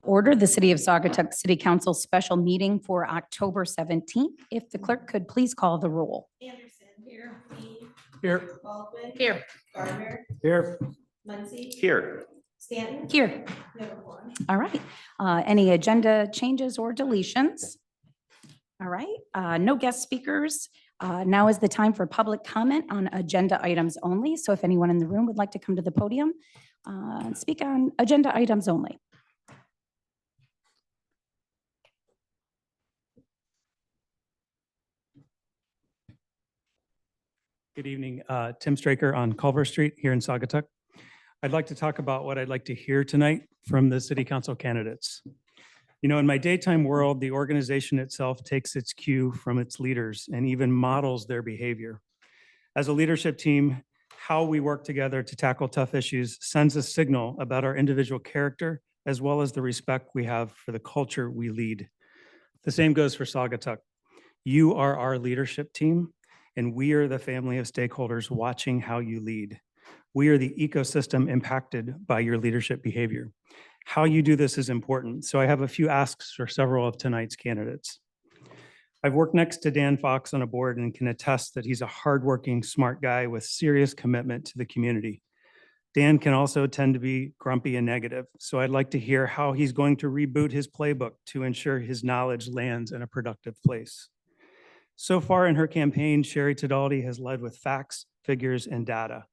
Order the City of Saugatuck City Council special meeting for October 17th. If the clerk could please call the roll. Anderson. Here. Lee. Here. Baldwin. Here. Gardner. Here. Muncy. Here. Stanton. Here. Livermore. All right. Any agenda changes or deletions? All right. No guest speakers. Now is the time for public comment on agenda items only. So if anyone in the room would like to come to the podium, speak on agenda items only. Good evening, Tim Straker on Culver Street here in Saugatuck. I'd like to talk about what I'd like to hear tonight from the city council candidates. You know, in my daytime world, the organization itself takes its cue from its leaders and even models their behavior. As a leadership team, how we work together to tackle tough issues sends a signal about our individual character, as well as the respect we have for the culture we lead. The same goes for Saugatuck. You are our leadership team, and we are the family of stakeholders watching how you lead. We are the ecosystem impacted by your leadership behavior. How you do this is important, so I have a few asks for several of tonight's candidates. I've worked next to Dan Fox on a board and can attest that he's a hardworking, smart guy with serious commitment to the community. Dan can also tend to be grumpy and negative, so I'd like to hear how he's going to reboot his playbook to ensure his knowledge lands in a productive place. So far in her campaign, Sherry Tadaldi has led with facts, figures, and data.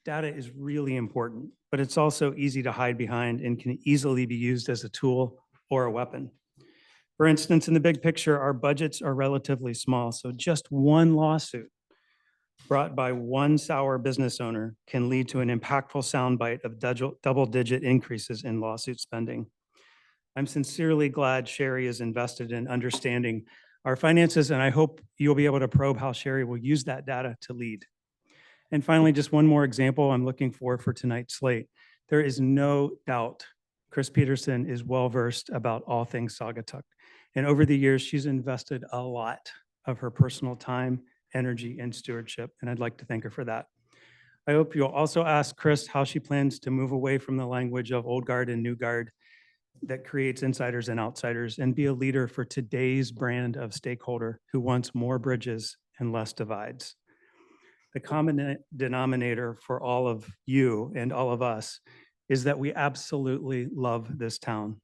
Data is really important, but it's also easy to hide behind and can easily be used as a tool or a weapon. For instance, in the big picture, our budgets are relatively small, so just one lawsuit brought by one sour business owner can lead to an impactful soundbite of double-digit increases in lawsuit spending. I'm sincerely glad Sherry is invested in understanding our finances, and I hope you'll be able to probe how Sherry will use that data to lead. And finally, just one more example I'm looking for tonight's slate. There is no doubt Chris Peterson is well-versed about all things Saugatuck. And over the years, she's invested a lot of her personal time, energy, and stewardship, and I'd like to thank her for that. I hope you'll also ask Chris how she plans to move away from the language of old guard and new guard that creates insiders and outsiders and be a leader for today's brand of stakeholder who wants more bridges and less divides. The common denominator for all of you and all of us is that we absolutely love this town.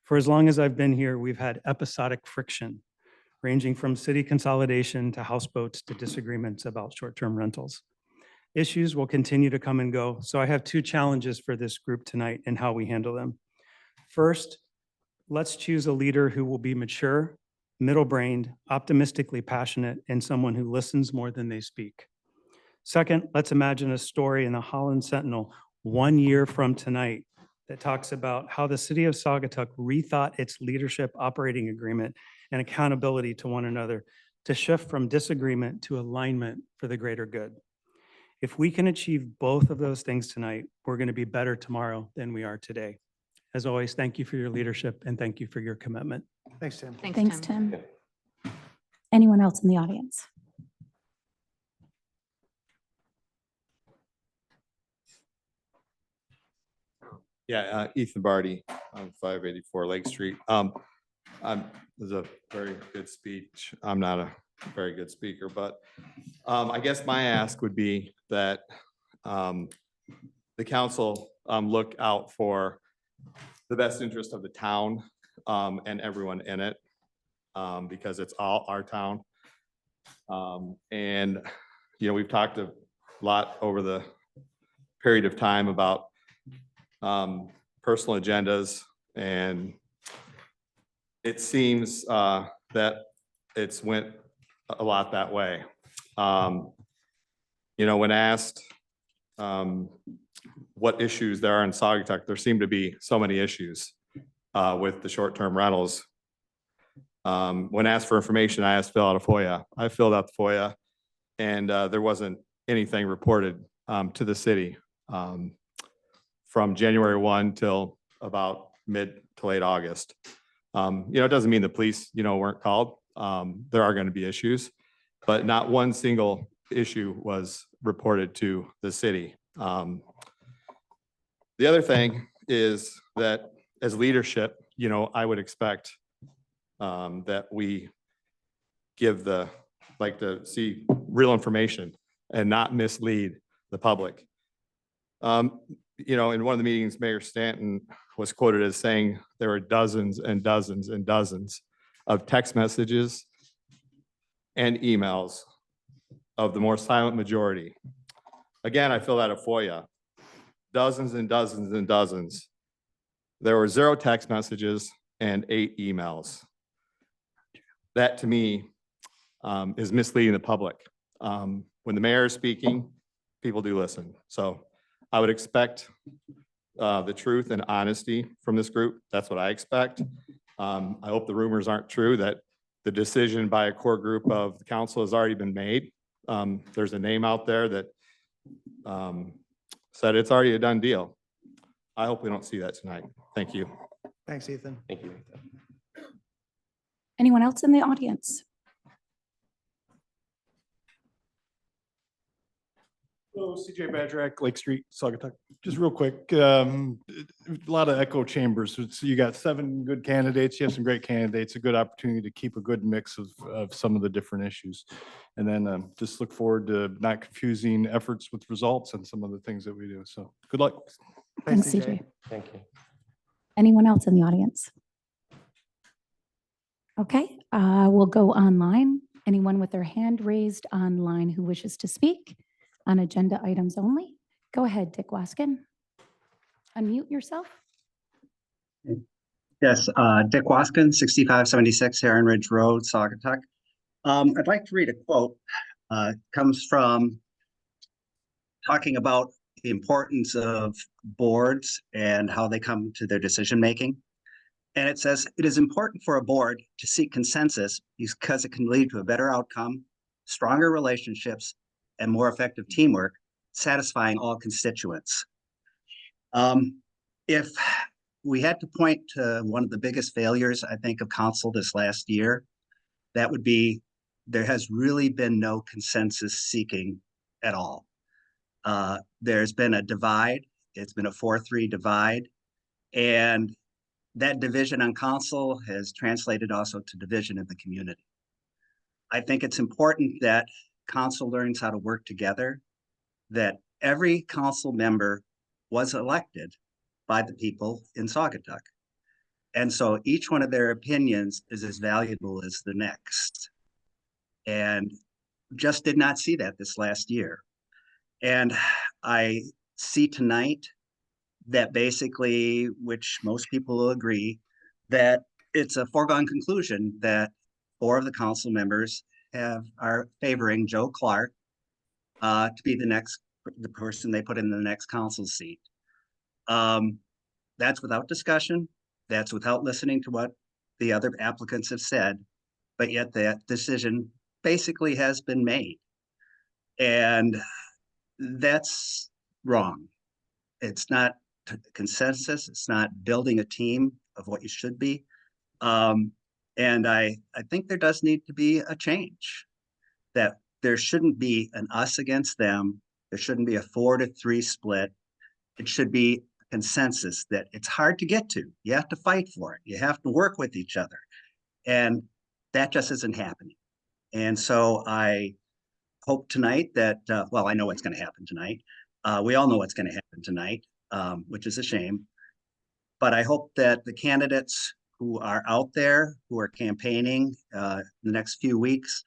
For as long as I've been here, we've had episodic friction, ranging from city consolidation to houseboats to disagreements about short-term rentals. Issues will continue to come and go, so I have two challenges for this group tonight and how we handle them. First, let's choose a leader who will be mature, middle-brained, optimistically passionate, and someone who listens more than they speak. Second, let's imagine a story in the Holland Sentinel 1 year from tonight that talks about how the city of Saugatuck rethought its leadership operating agreement and accountability to one another to shift from disagreement to alignment for the greater good. If we can achieve both of those things tonight, we're going to be better tomorrow than we are today. As always, thank you for your leadership and thank you for your commitment. Thanks, Tim. Thanks, Tim. Anyone else in the audience? Yeah, Ethan Barty on 584 Lake Street. It was a very good speech. I'm not a very good speaker, but I guess my ask would be that the council look out for the best interest of the town and everyone in it because it's all our town. And, you know, we've talked a lot over the period of time about personal agendas, and it seems that it's went a lot that way. You know, when asked what issues there are in Saugatuck, there seem to be so many issues with the short-term rentals. When asked for information, I asked to fill out a FOIA. I filled out the FOIA, and there wasn't anything reported to the city from January 1 till about mid to late August. You know, it doesn't mean the police, you know, weren't called. There are going to be issues, but not one single issue was reported to the city. The other thing is that as leadership, you know, I would expect that we give like to see real information and not mislead the public. You know, in one of the meetings, Mayor Stanton was quoted as saying there were dozens and dozens and dozens of text messages and emails of the more silent majority. Again, I fill out a FOIA. Dozens and dozens and dozens. There were 0 text messages and 8 emails. That to me is misleading the public. When the mayor is speaking, people do listen. So I would expect the truth and honesty from this group. That's what I expect. I hope the rumors aren't true that the decision by a core group of the council has already been made. There's a name out there that said it's already a done deal. I hope we don't see that tonight. Thank you. Thanks, Ethan. Thank you. Anyone else in the audience? Hello, CJ Badrak, Lake Street, Saugatuck. Just real quick, a lot of echo chambers. So you got 7 good candidates. You have some great candidates, a good opportunity to keep a good mix of some of the different issues. And then just look forward to not confusing efforts with results and some of the things that we do. So good luck. Thanks, CJ. Thank you. Anyone else in the audience? Okay, we'll go online. Anyone with their hand raised online who wishes to speak on agenda items only? Go ahead, Dick Waskin. Unmute yourself. Yes, Dick Waskin, 6576 Heron Ridge Road, Saugatuck. I'd like to read a quote. Comes from talking about the importance of boards and how they come to their decision making. And it says, "It is important for a board to seek consensus because it can lead to a better outcome, stronger relationships, and more effective teamwork, satisfying all constituents." If we had to point to one of the biggest failures, I think, of council this last year, that would be there has really been no consensus seeking at all. There's been a divide. It's been a 4-3 divide. And that division on council has translated also to division in the community. I think it's important that council learns how to work together, that every council member was elected by the people in Saugatuck. And so each one of their opinions is as valuable as the next. And just did not see that this last year. And I see tonight that basically, which most people will agree, that it's a foregone conclusion that 4 of the council members are favoring Joe Clark to be the person they put in the next council seat. That's without discussion. That's without listening to what the other applicants have said, but yet that decision basically has been made. And that's wrong. It's not consensus. It's not building a team of what you should be. And I think there does need to be a change, that there shouldn't be an us against them. There shouldn't be a 4-3 split. It should be consensus that it's hard to get to. You have to fight for it. You have to work with each other. And that just isn't happening. And so I hope tonight that, well, I know what's going to happen tonight. We all know what's going to happen tonight, which is a shame. But I hope that the candidates who are out there, who are campaigning the next few weeks,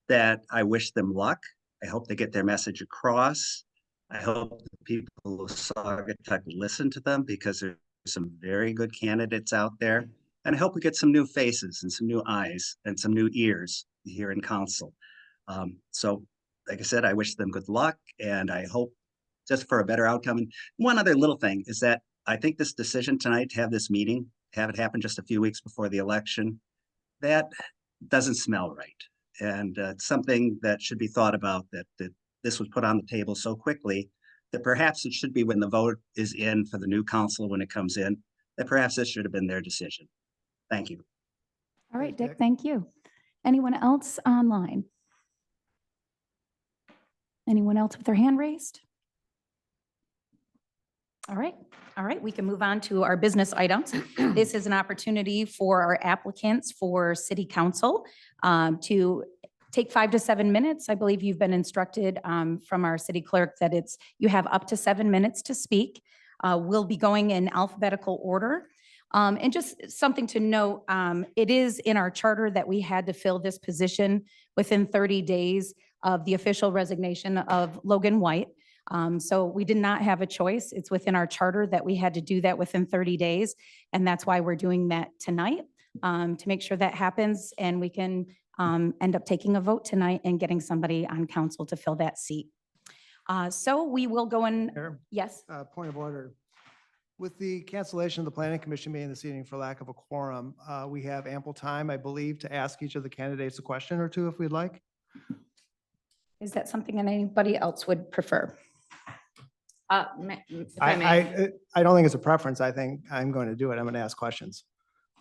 that I wish them luck. I hope they get their message across. I hope the people of Saugatuck listen to them, because there's some very good candidates out there. And I hope we get some new faces and some new eyes and some new ears here in council. So like I said, I wish them good luck, and I hope just for a better outcome. And one other little thing is that I think this decision tonight to have this meeting, have it happen just a few weeks before the election, that doesn't smell right. And it's something that should be thought about, that this was put on the table so quickly that perhaps it should be when the vote is in for the new council, when it comes in, that perhaps this should have been their decision. Thank you. All right, Thanks, Dick, Dick. thank you. Anyone else online? Anyone else with their hand raised? All right, all right, we can move on to our business items. This is an opportunity for our applicants for city council to take 5 to 7 minutes. I believe you've been instructed from our city clerk that you have up to 7 minutes to speak. We'll be going in alphabetical order. And just something to note, it is in our charter that we had to fill this position within 30 days of the official resignation of Logan White. So we did not have a choice. It's within our charter that we had to do that within 30 days. And that's why we're doing that tonight, to make sure that happens and we can end up taking a vote tonight and getting somebody on council to fill that seat. So we will go in, Mayor, yes, point of order. With the cancellation of the planning commission meeting this evening for lack of a quorum, we have ample time, I believe, to ask each of the candidates a question or two if we'd like. is that something that anybody else would prefer? If I may, I don't think it's a preference. I think I'm going to do it. I'm going to ask questions.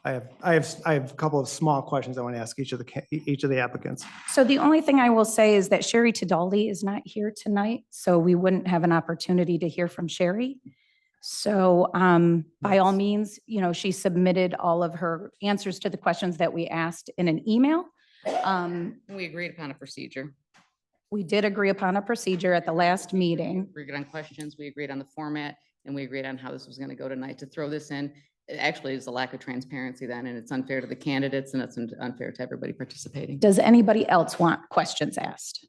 I have a couple of small questions I want to ask each of the applicants. So the only thing I will say is that Sherry Tadaldi is not here tonight, so we wouldn't have an opportunity to hear from Sherry. So by all means, she submitted all of her answers to the questions that we asked in an email. we agreed upon a procedure. We did agree upon a procedure at the last meeting. We agreed on questions, we agreed on the format, and we agreed on how this was going to go tonight. To throw this in, it actually is a lack of transparency then, and it's unfair to the candidates and it's unfair to everybody participating. Does anybody else want questions asked?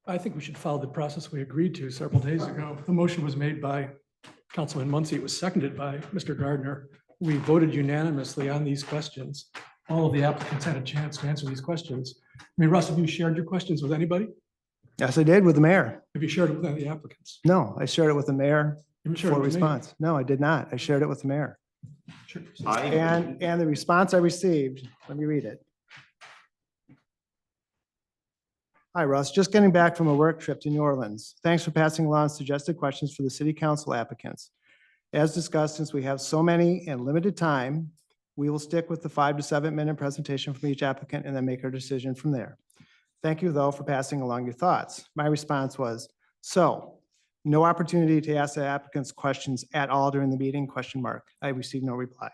I think we should follow the process we agreed to several days ago. The motion was made by Councilman Muncy. It was seconded by Mr. Gardner. We voted unanimously on these questions. All of the applicants had a chance to answer these questions. I mean, Russ, have you shared your questions with anybody? Yes, I did with the mayor. Have you shared it with any of the applicants? No, I shared it with the mayor You haven't shared for it with me. response. No, I did not. I shared it with the mayor. Sure. And the response I received, let me read it. Hi, Russ. Just getting back from a work trip to New Orleans. Thanks for passing along suggested questions for the city council applicants. As discussed, since we have so many and limited time, we will stick with the 5 to 7 minute presentation from each applicant and then make our decision from there. Thank you, though, for passing along your thoughts. My response was, so no opportunity to ask the applicants questions at all during the meeting, ? I received no reply.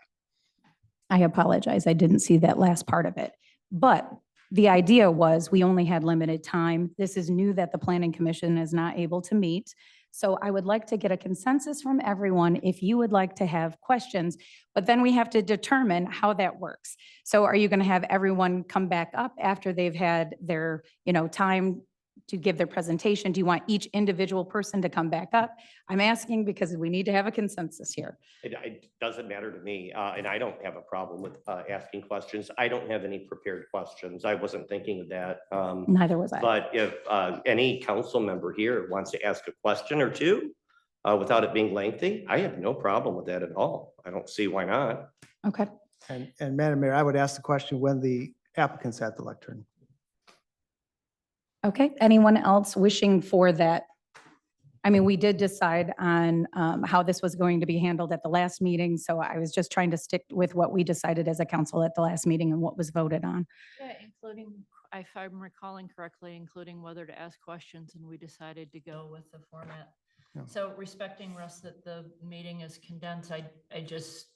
I apologize. I didn't see that last part of it. But the idea was we only had limited time. This is new that the planning commission is not able to meet. So I would like to get a consensus from everyone if you would like to have questions, but then we have to determine how that works. So are you going to have everyone come back up after they've had their, time to give their presentation? Do you want each individual person to come back up? I'm asking because we need to have a consensus here. It doesn't matter to me, and I don't have a problem with asking questions. I don't have any prepared questions. I wasn't thinking of that. Neither was I. But if any council member here wants to ask a question or two without it being lengthy, I have no problem with that at all. I don't see why not. Okay. And Madam Mayor, I would ask the question when the applicants at the lectern. Okay. Anyone else wishing for that? I mean, we did decide on how this was going to be handled at the last meeting. So I was just trying to stick with what we decided as a council at the last meeting and what was voted on. Yeah, including, if I'm recalling correctly, including whether to ask questions, and we decided to go with the format. Yeah. So respecting, Russ, that the meeting is condensed, I just,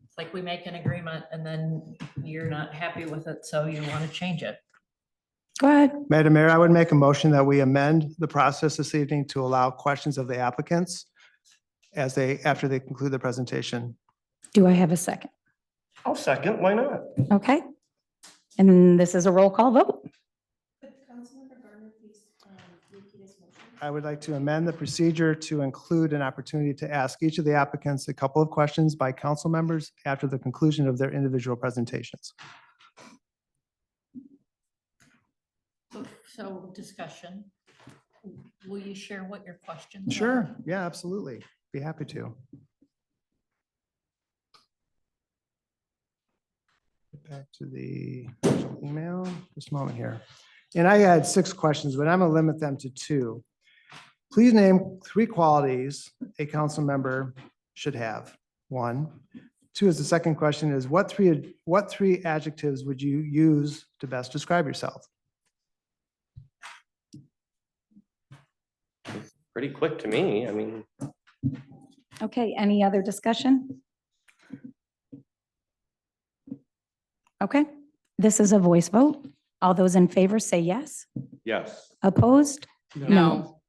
it's like we make an agreement and then you're not happy with it, so you want to change it. Go ahead. Madam Mayor, I would make a motion that we amend the process this evening to allow questions of the applicants after they conclude the presentation. Do I have a second? I'll second, why not? Okay. And this is a roll call vote. Could Councilmember Gardner please repeat his motion? I would like to amend the procedure to include an opportunity to ask each of the applicants a couple of questions by council members after the conclusion of their individual presentations. So discussion. Will you share what your questions are? Sure. Yeah, absolutely. Be happy to. Get back to the original email, just a moment here. And I had 6 questions, but I'm gonna limit them to 2. Please name 3 qualities a council member should have. 1. 2 is the second question is what three adjectives would you use to best describe yourself? pretty quick to me. I mean, Okay, any other discussion? Okay, this is a voice vote. All those in favor say yes. yes. Opposed? No.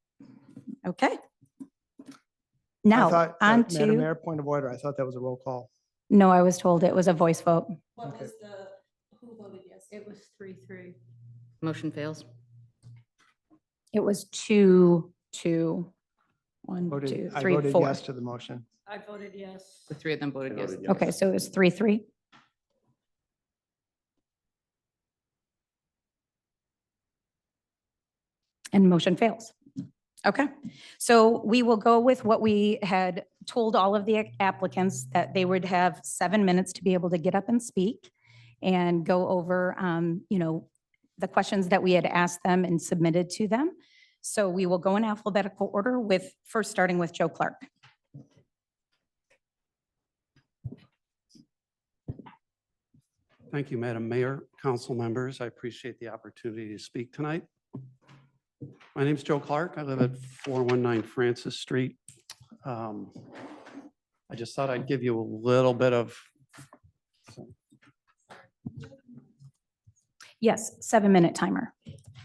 Okay. I Now, thought, on Madam to, Mayor, point of order. I thought that was a roll call. no, I was told it was a voice vote. What Okay. was the, who voted yes? It was 3-3. Motion fails. It was 2-2. 1, 2, Voted, I 3, voted 4. yes to the motion. I voted yes. The three of them voted I yes. voted yes. Okay, so it was 3-3. And motion fails. Okay, so we will go with what we had told all of the applicants, that they would have 7 minutes to be able to get up and speak and go over, the questions that we had asked them and submitted to them. So we will go in alphabetical order with, first starting with Joe Clark. Thank you, Madam Mayor, council members. I appreciate the opportunity to speak tonight. My name is Joe Clark. I live at 419 Francis Street. I just thought I'd give you a little bit of, Yes, 7-minute timer.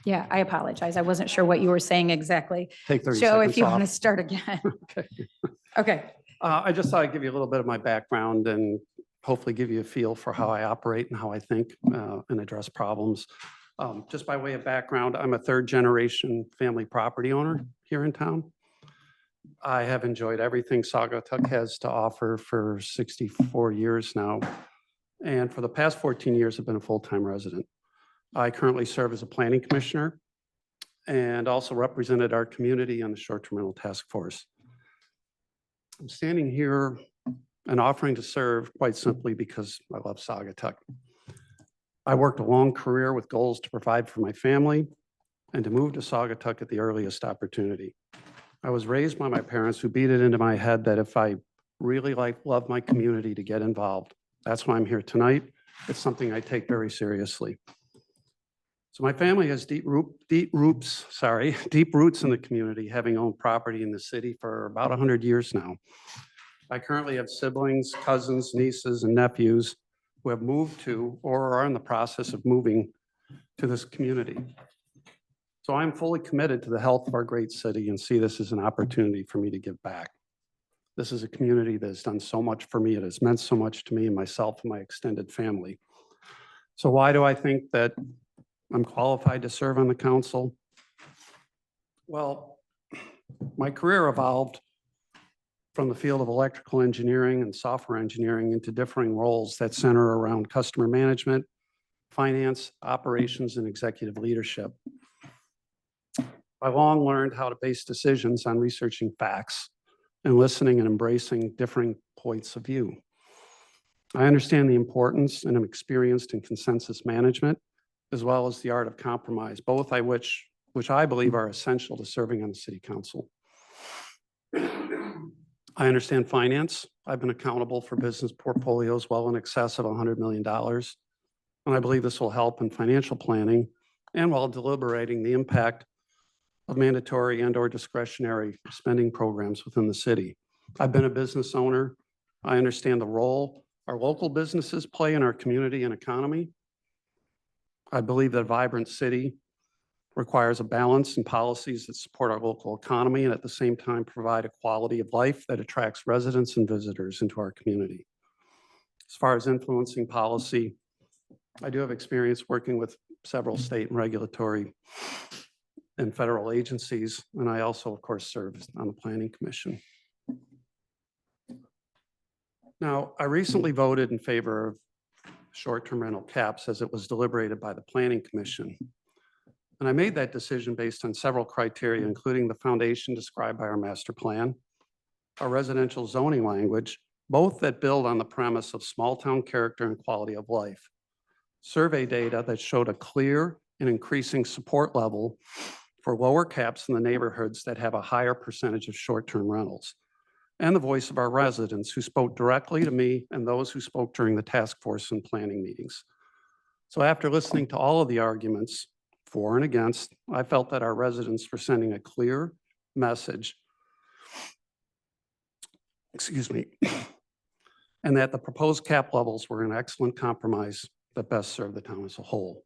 Yeah, I apologize. I wasn't sure what you were saying exactly. take 30 Joe, if seconds you want to off. start again. Okay. Okay, I just thought I'd give you a little bit of my background and hopefully give you a feel for how I operate and how I think and address problems. Just by way of background, I'm a third-generation family property owner here in town. I have enjoyed everything Saugatuck has to offer for 64 years now. And for the past 14 years, I've been a full-time resident. I currently serve as a planning commissioner and also represented our community on the short-term rental task force. I'm standing here and offering to serve quite simply because I love Saugatuck. I worked a long career with goals to provide for my family and to move to Saugatuck at the earliest opportunity. I was raised by my parents who beat it into my head that if I really love my community, to get involved. That's why I'm here tonight. It's something I take very seriously. So my family has deep roots in the community, having owned property in the city for about 100 years now. I currently have siblings, cousins, nieces, and nephews who have moved to or are in the process of moving to this community. So I'm fully committed to the health of our great city and see this as an opportunity for me to give back. This is a community that has done so much for me. It has meant so much to me and myself and my extended family. So why do I think that I'm qualified to serve on the council? Well, my career evolved from the field of electrical engineering and software engineering into differing roles that center around customer management, finance, operations, and executive leadership. I long learned how to base decisions on researching facts and listening and embracing differing points of view. I understand the importance and am experienced in consensus management, as well as the art of compromise, both which I believe are essential to serving on the city council. I understand finance. I've been accountable for business portfolios well in excess of $100 million. And I believe this will help in financial planning and while deliberating the impact of mandatory and/or discretionary spending programs within the city. I've been a business owner. I understand the role our local businesses play in our community and economy. I believe that a vibrant city requires a balance in policies that support our local economy and at the same time provide a quality of life that attracts residents and visitors into our community. As far as influencing policy, I do have experience working with several state and regulatory and federal agencies, and I also, of course, serve on the Planning Commission. Now, I recently voted in favor of short-term rental caps as it was deliberated by the Planning Commission. And I made that decision based on several criteria, including the foundation described by our master plan, our residential zoning language, both that build on the premise of small-town character and quality of life, survey data that showed a clear and increasing support level for lower caps in the neighborhoods that have a higher percentage of short-term rentals, and the voice of our residents who spoke directly to me and those who spoke during the task force and planning meetings. So after listening to all of the arguments for and against, I felt that our residents were sending a clear message. Excuse me. And that the proposed cap levels were an excellent compromise that best served the town as a whole.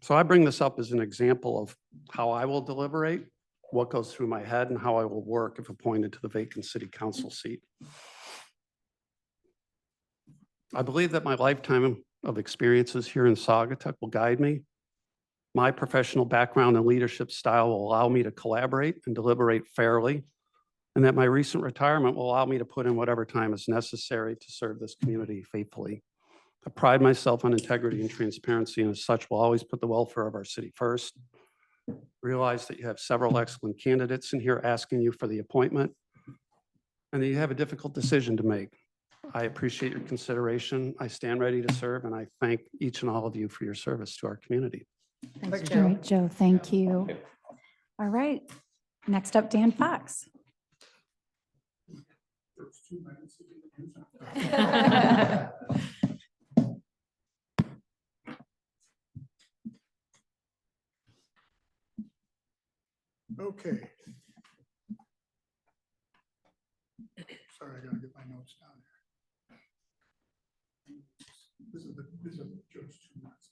So I bring this up as an example of how I will deliberate, what goes through my head, and how I will work if appointed to the vacant city council seat. I believe that my lifetime of experiences here in Saugatuck will guide me. My professional background and leadership style will allow me to collaborate and deliberate fairly, and that my recent retirement will allow me to put in whatever time is necessary to serve this community faithfully. I pride myself on integrity and transparency, and as such will always put the welfare of our city first. Realize that you have several excellent candidates in here asking you for the appointment, and that you have a difficult decision to make. I appreciate your consideration. I stand ready to serve, and I thank each and all of you for your service to our community. Thanks, All Joe. right, Joe, thank you. All right, next up, Dan Fox. Okay. Sorry, I gotta get my notes down here. This is Joe's 2 months.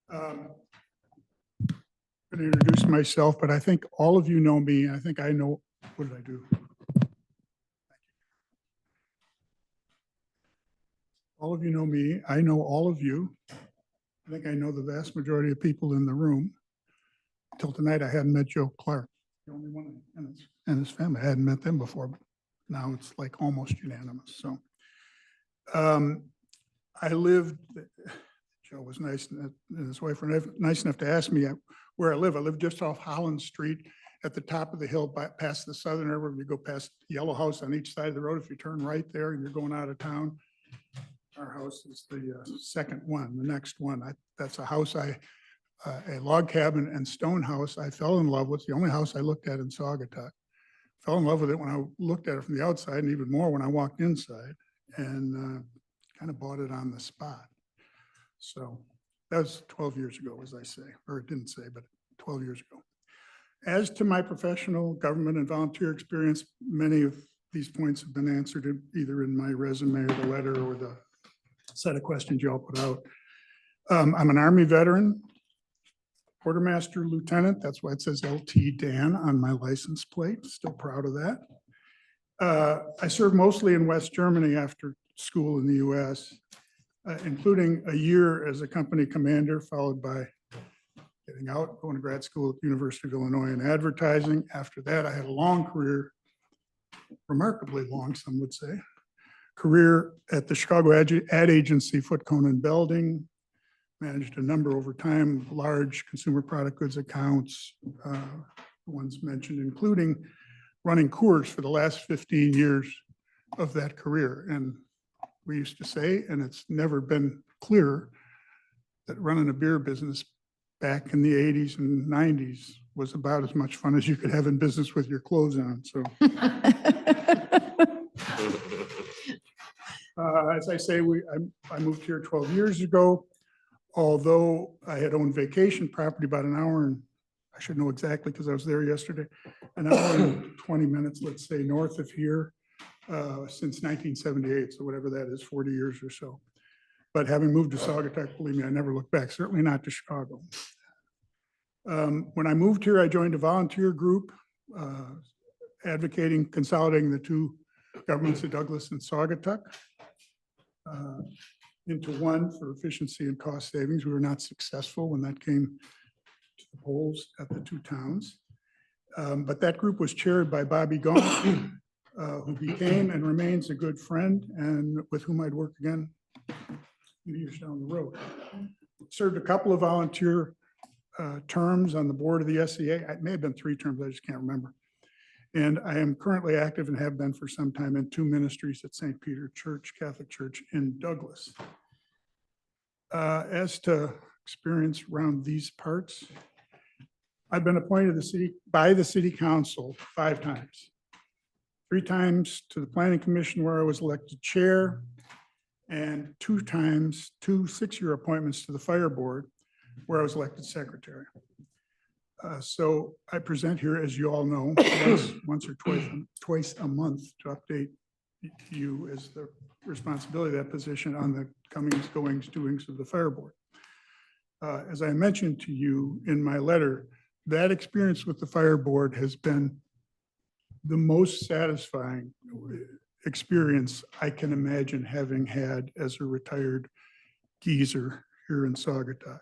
I'm going to introduce myself, but I think all of you know me. I think I know, what did I do? All of you know me. I know all of you. I think I know the vast majority of people in the room. Till tonight, I hadn't met Joe Clark, the only one and his family. I hadn't met them before, but now it's like almost unanimous. So I lived, Joe was nice, and his wife were nice enough to ask me where I live. I live just off Holland Street at the top of the hill past the Southern River. You go past Yellow House on each side of the road. If you turn right there and you're going out of town, our house is the second one, the next one. That's a house a log cabin and stone house I fell in love with, the only house I looked at in Saugatuck. Fell in love with it when I looked at it from the outside, and even more when I walked inside, and kind of bought it on the spot. So that was 12 years ago, as I say, or it didn't say, but 12 years ago. As to my professional government and volunteer experience, many of these points have been answered either in my resume or the letter or the set of questions you all put out. I'm an Army veteran, quartermaster lieutenant. That's why it says LT Dan on my license plate. Still proud of that. I served mostly in West Germany after school in the US, including a year as a company commander, followed by getting out, going to grad school at the University of Illinois in advertising. After that, I had a long career, remarkably long, some would say, career at the Chicago ad agency, Foot Cone & Belding. Managed a number over time of large consumer product goods accounts, the ones mentioned, including running Coors for the last 15 years of that career. And we used to say, and it's never been clearer, that running a beer business back in the 80s and 90s was about as much fun as you could have in business with your clothes on. So as I say, I moved here 12 years ago. Although I had owned vacation property about an hour, and I should know exactly because I was there yesterday, an hour and 20 minutes, let's say, north of here since 1978. So whatever that is, 40 years or so. But having moved to Saugatuck, believe me, I never looked back, certainly not to Chicago. When I moved here, I joined a volunteer group advocating consolidating the two governments of Douglas and Saugatuck into one for efficiency and cost savings. We were not successful when that came to the polls at the two towns. But that group was chaired by Bobby Gaunt, who became and remains a good friend and with whom I'd work again years down the road. Served a couple of volunteer terms on the board of the SEA. It may have been 3 terms, I just can't remember. And I am currently active and have been for some time in 2 ministries at St. Peter Church, Catholic Church in Douglas. As to experience around these parts, I've been appointed by the city council 5 times. 3 times to the planning commission where I was elected chair, and 2 times, 2 6-year appointments to the fire board where I was elected secretary. So I present here, as you all know, once or twice a month to update you as the responsibility of that position on the comings, goings, doings of the fire board. As I mentioned to you in my letter, that experience with the fire board has been the most satisfying experience I can imagine having had as a retired geezer here in Saugatuck.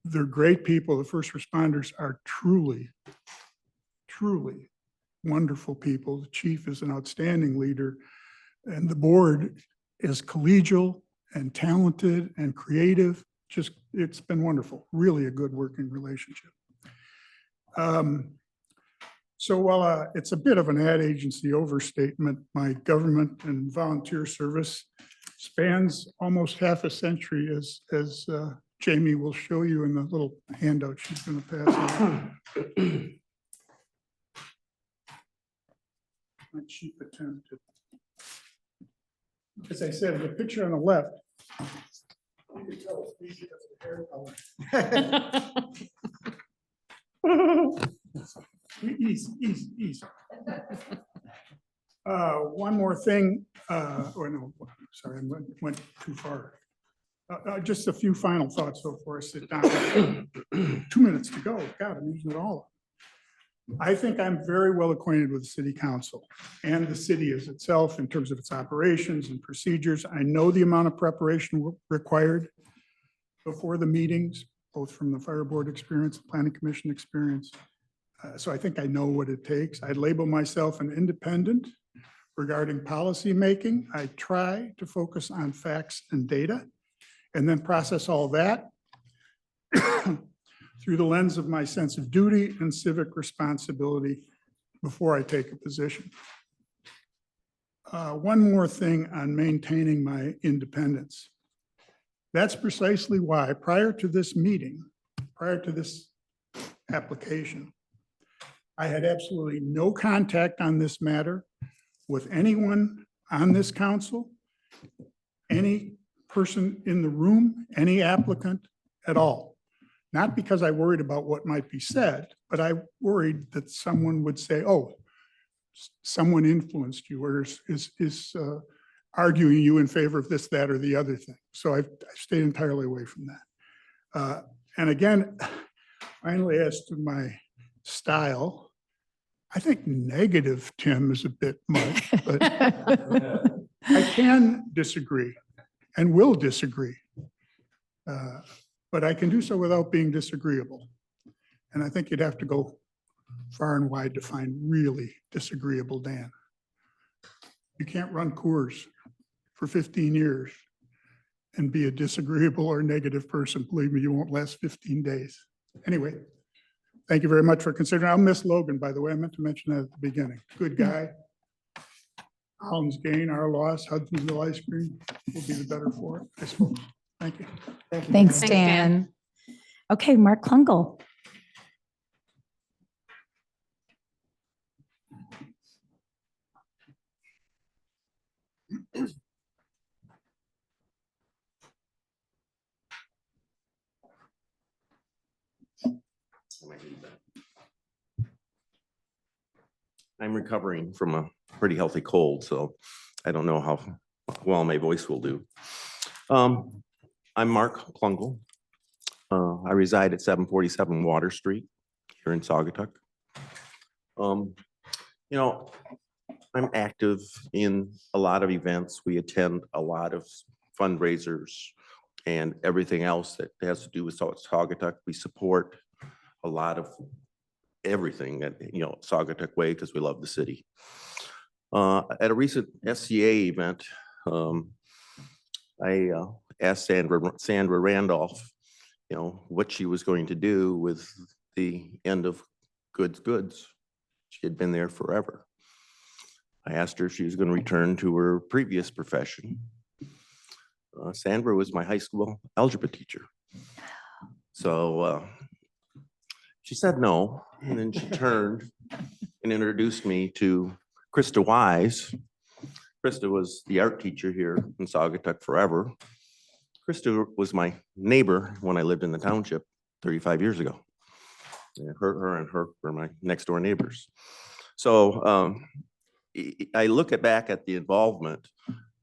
They're great people. The first responders are truly, truly wonderful people. The chief is an outstanding leader, and the board is collegial and talented and creative. Just, it's been wonderful. Really a good working relationship. So while it's a bit of an ad agency overstatement, my government and volunteer service spans almost half a century, as Jamie will show you in the little handout she's going to pass on. My cheap attempt to, as I said, the picture on the left, you can tell it's me because of the hair color. Easy, easy, easy. One more thing, or no, sorry, I went too far. Just a few final thoughts before I sit down. 2 minutes to go. God, I'm using it all. I think I'm very well acquainted with the city council and the city as itself in terms of its operations and procedures. I know the amount of preparation required before the meetings, both from the fire board experience, planning commission experience. So I think I know what it takes. I label myself an independent regarding policy making. I try to focus on facts and data and then process all that through the lens of my sense of duty and civic responsibility before I take a position. One more thing on maintaining my independence. That's precisely why prior to this meeting, prior to this application, I had absolutely no contact on this matter with anyone on this council, any person in the room, any applicant at all. Not because I worried about what might be said, but I worried that someone would say, oh, someone influenced you or is arguing you in favor of this, that, or the other thing. So I stayed entirely away from that. And again, finally, as to my style, I think negative, Tim, is a bit much, but I can disagree and will disagree. But I can do so without being disagreeable. And I think you'd have to go far and wide to find really disagreeable Dan. You can't run Coors for 15 years and be a disagreeable or negative person. Believe me, you won't last 15 days. Anyway, thank you very much for considering. I'll miss Logan, by the way. I meant to mention that at the beginning. Good guy. Holland's gain, our loss, Hudsonville ice cream will be the better for it, I suppose. Thank you. Thank you. Thanks, Thanks, Dan. Dan. Okay, Mark Klungel. I'm recovering from a pretty healthy cold, so I don't know how well my voice will do. I'm Mark Klungel. I reside at 747 Water Street here in Saugatuck. You know, I'm active in a lot of events. We attend a lot of fundraisers and everything else that has to do with Saugatuck. We support a lot of everything that, you know, Saugatuck Way, because we love the city. At a recent SCA event, I asked Sandra Randolph, you know, what she was going to do with the end of Goods. She had been there forever. I asked her if she was going to return to her previous profession. Sandra was my high school algebra teacher. So she said no, and then she turned and introduced me to Krista Wise. Krista was the art teacher here in Saugatuck forever. Krista was my neighbor when I lived in the township 35 years ago. Yeah, her and her were my next door neighbors. So I look back at the involvement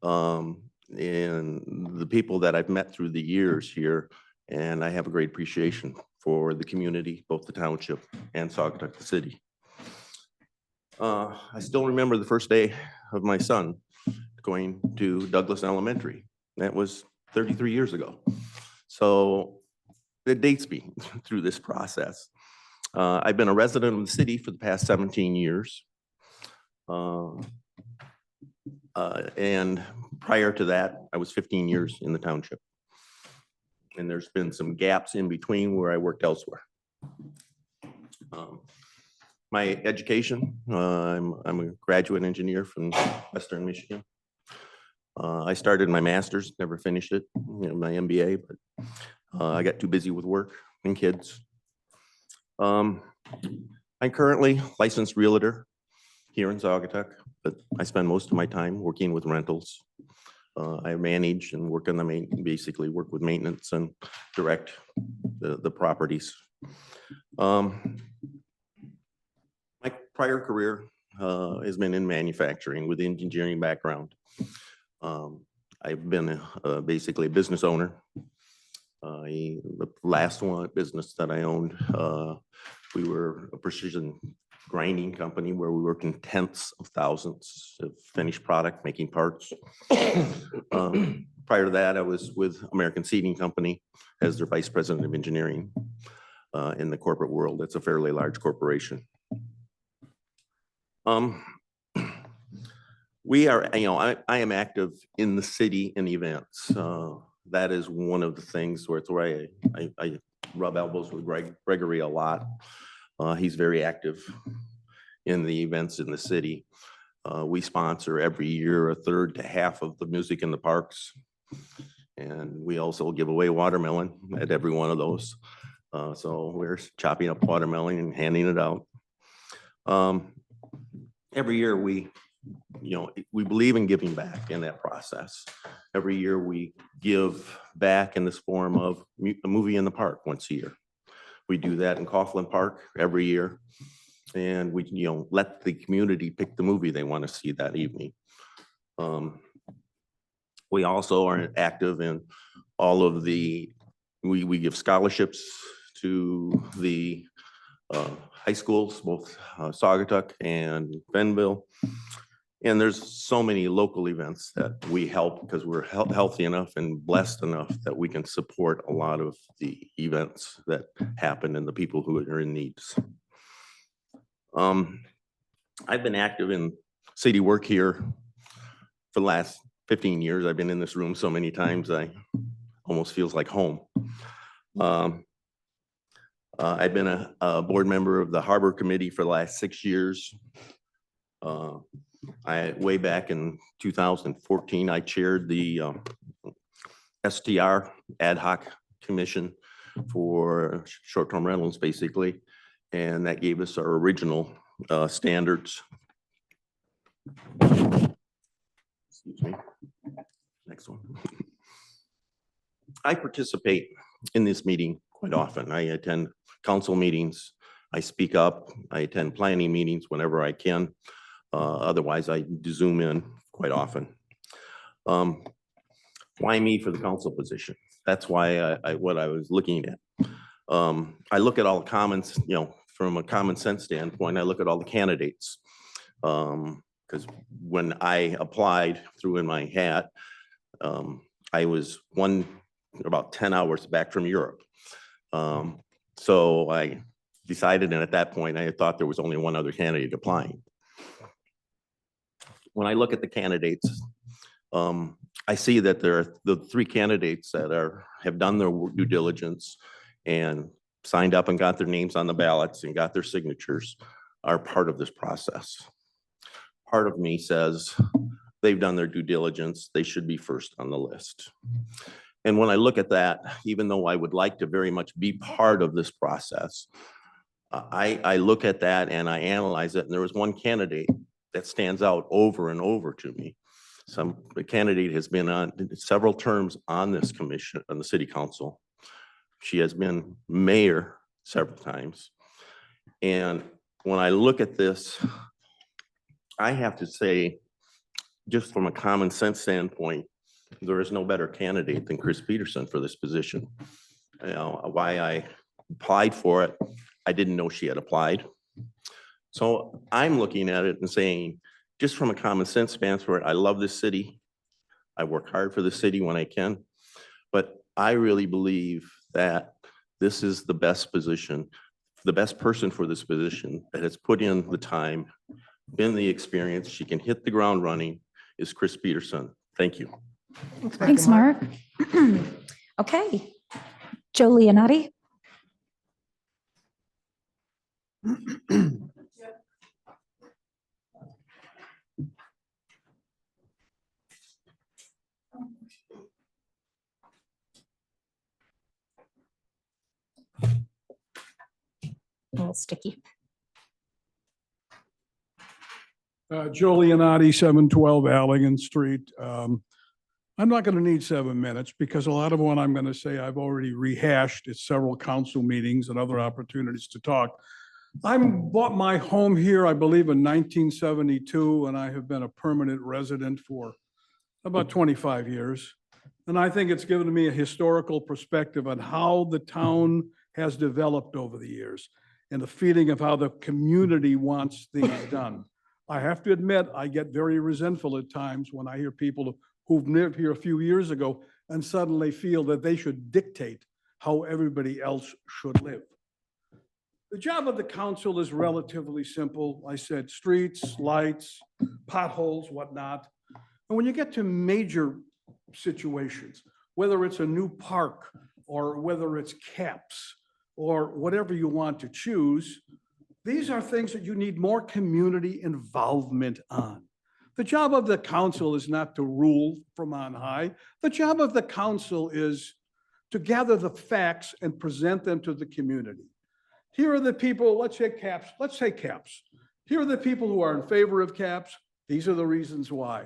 in the people that I've met through the years here, and I have a great appreciation for the community, both the township and Saugatuck, the city. I still remember the first day of my son going to Douglas Elementary. That was 33 years ago. So it dates me through this process. I've been a resident of the city for the past 17 years. And prior to that, I was 15 years in the township. And there's been some gaps in between where I worked elsewhere. My education, I'm a graduate engineer from Western Michigan. I started my master's, never finished it, my MBA, but I got too busy with work and kids. I'm currently licensed realtor here in Saugatuck, but I spend most of my time working with rentals. I manage and work on the basically work with maintenance and direct the properties. My prior career has been in manufacturing with engineering background. I've been basically a business owner. The last business that I owned, we were a precision grinding company where we worked in tenths of thousands of finished product, making parts. Prior to that, I was with American Seating Company as their vice president of engineering in the corporate world. It's a fairly large corporation. We are, I am active in the city in events. That is one of the things where it's where I rub elbows with Gregory a lot. He's very active in the events in the city. We sponsor every year a third to half of the music in the parks. And we also give away watermelon at every one of those. So we're chopping up watermelon and handing it out. Every year we believe in giving back in that process. Every year we give back in this form of a movie in the park once a year. We do that in Coughlin Park every year. And we, let the community pick the movie they want to see that evening. We also are active in all of the, we give scholarships to the high schools, both Saugatuck and Benville. And there's so many local events that we help because we're healthy enough and blessed enough that we can support a lot of the events that happen and the people who are in needs. I've been active in city work here for the last 15 years. I've been in this room so many times, I almost feels like home. I've been a board member of the Harbor Committee for the last 6 years. Way back in 2014, I chaired the STR Ad Hoc Commission for short-term rentals, basically. And that gave us our original standards. Excuse me. Next one. I participate in this meeting quite often. I attend council meetings. I speak up. I attend planning meetings whenever I can. Otherwise, I Zoom in quite often. Why me for the council position? That's why what I was looking at. I look at all the comments, from a common sense standpoint, I look at all the candidates. Because when I applied, threw in my hat, I was about 10 hours back from Europe. So I decided, and at that point, I thought there was only one other candidate applying. When I look at the candidates, I see that there are the 3 candidates that have done their due diligence and signed up and got their names on the ballots and got their signatures are part of this process. Part of me says they've done their due diligence, they should be first on the list. And when I look at that, even though I would like to very much be part of this process, I look at that and I analyze it, and there was one candidate that stands out over and over to me. The candidate has been on several terms on this commission, on the city council. She has been mayor several times. And when I look at this, I have to say, just from a common sense standpoint, there is no better candidate than Chris Peterson for this position. You know, why I applied for it, I didn't know she had applied. So I'm looking at it and saying, just from a common sense standpoint, I love this city. I work hard for the city when I can, but I really believe that this is the best position, the best person for this position that has put in the time, been the experience. She can hit the ground running, is Chris Peterson. Thank you. Thanks, Mark. Okay. Joe Leonardi. A little sticky. Joe Leonardi, 712 Allegan Street. I'm not going to need 7 minutes because a lot of what I'm going to say I've already rehashed at several council meetings and other opportunities to talk. I bought my home here, I believe, in 1972, and I have been a permanent resident for about 25 years. And I think it's given me a historical perspective on how the town has developed over the years and the feeling of how the community wants things done. I have to admit, I get very resentful at times when I hear people who've lived here a few years ago and suddenly feel that they should dictate how everybody else should live. The job of the council is relatively simple. I said streets, lights, potholes, whatnot. And when you get to major situations, whether it's a new park or whether it's caps or whatever you want to choose, these are things that you need more community involvement on. The job of the council is not to rule from on high. The job of the council is to gather the facts and present them to the community. Here are the people, let's say caps. Here are the people who are in favor of caps. These are the reasons why.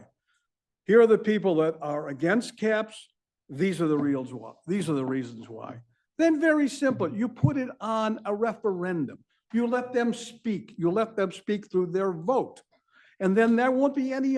Here are the people that are against caps. These are the reasons why. Then very simple, you put it on a referendum. You let them speak. You let them speak through their vote. And then there won't be any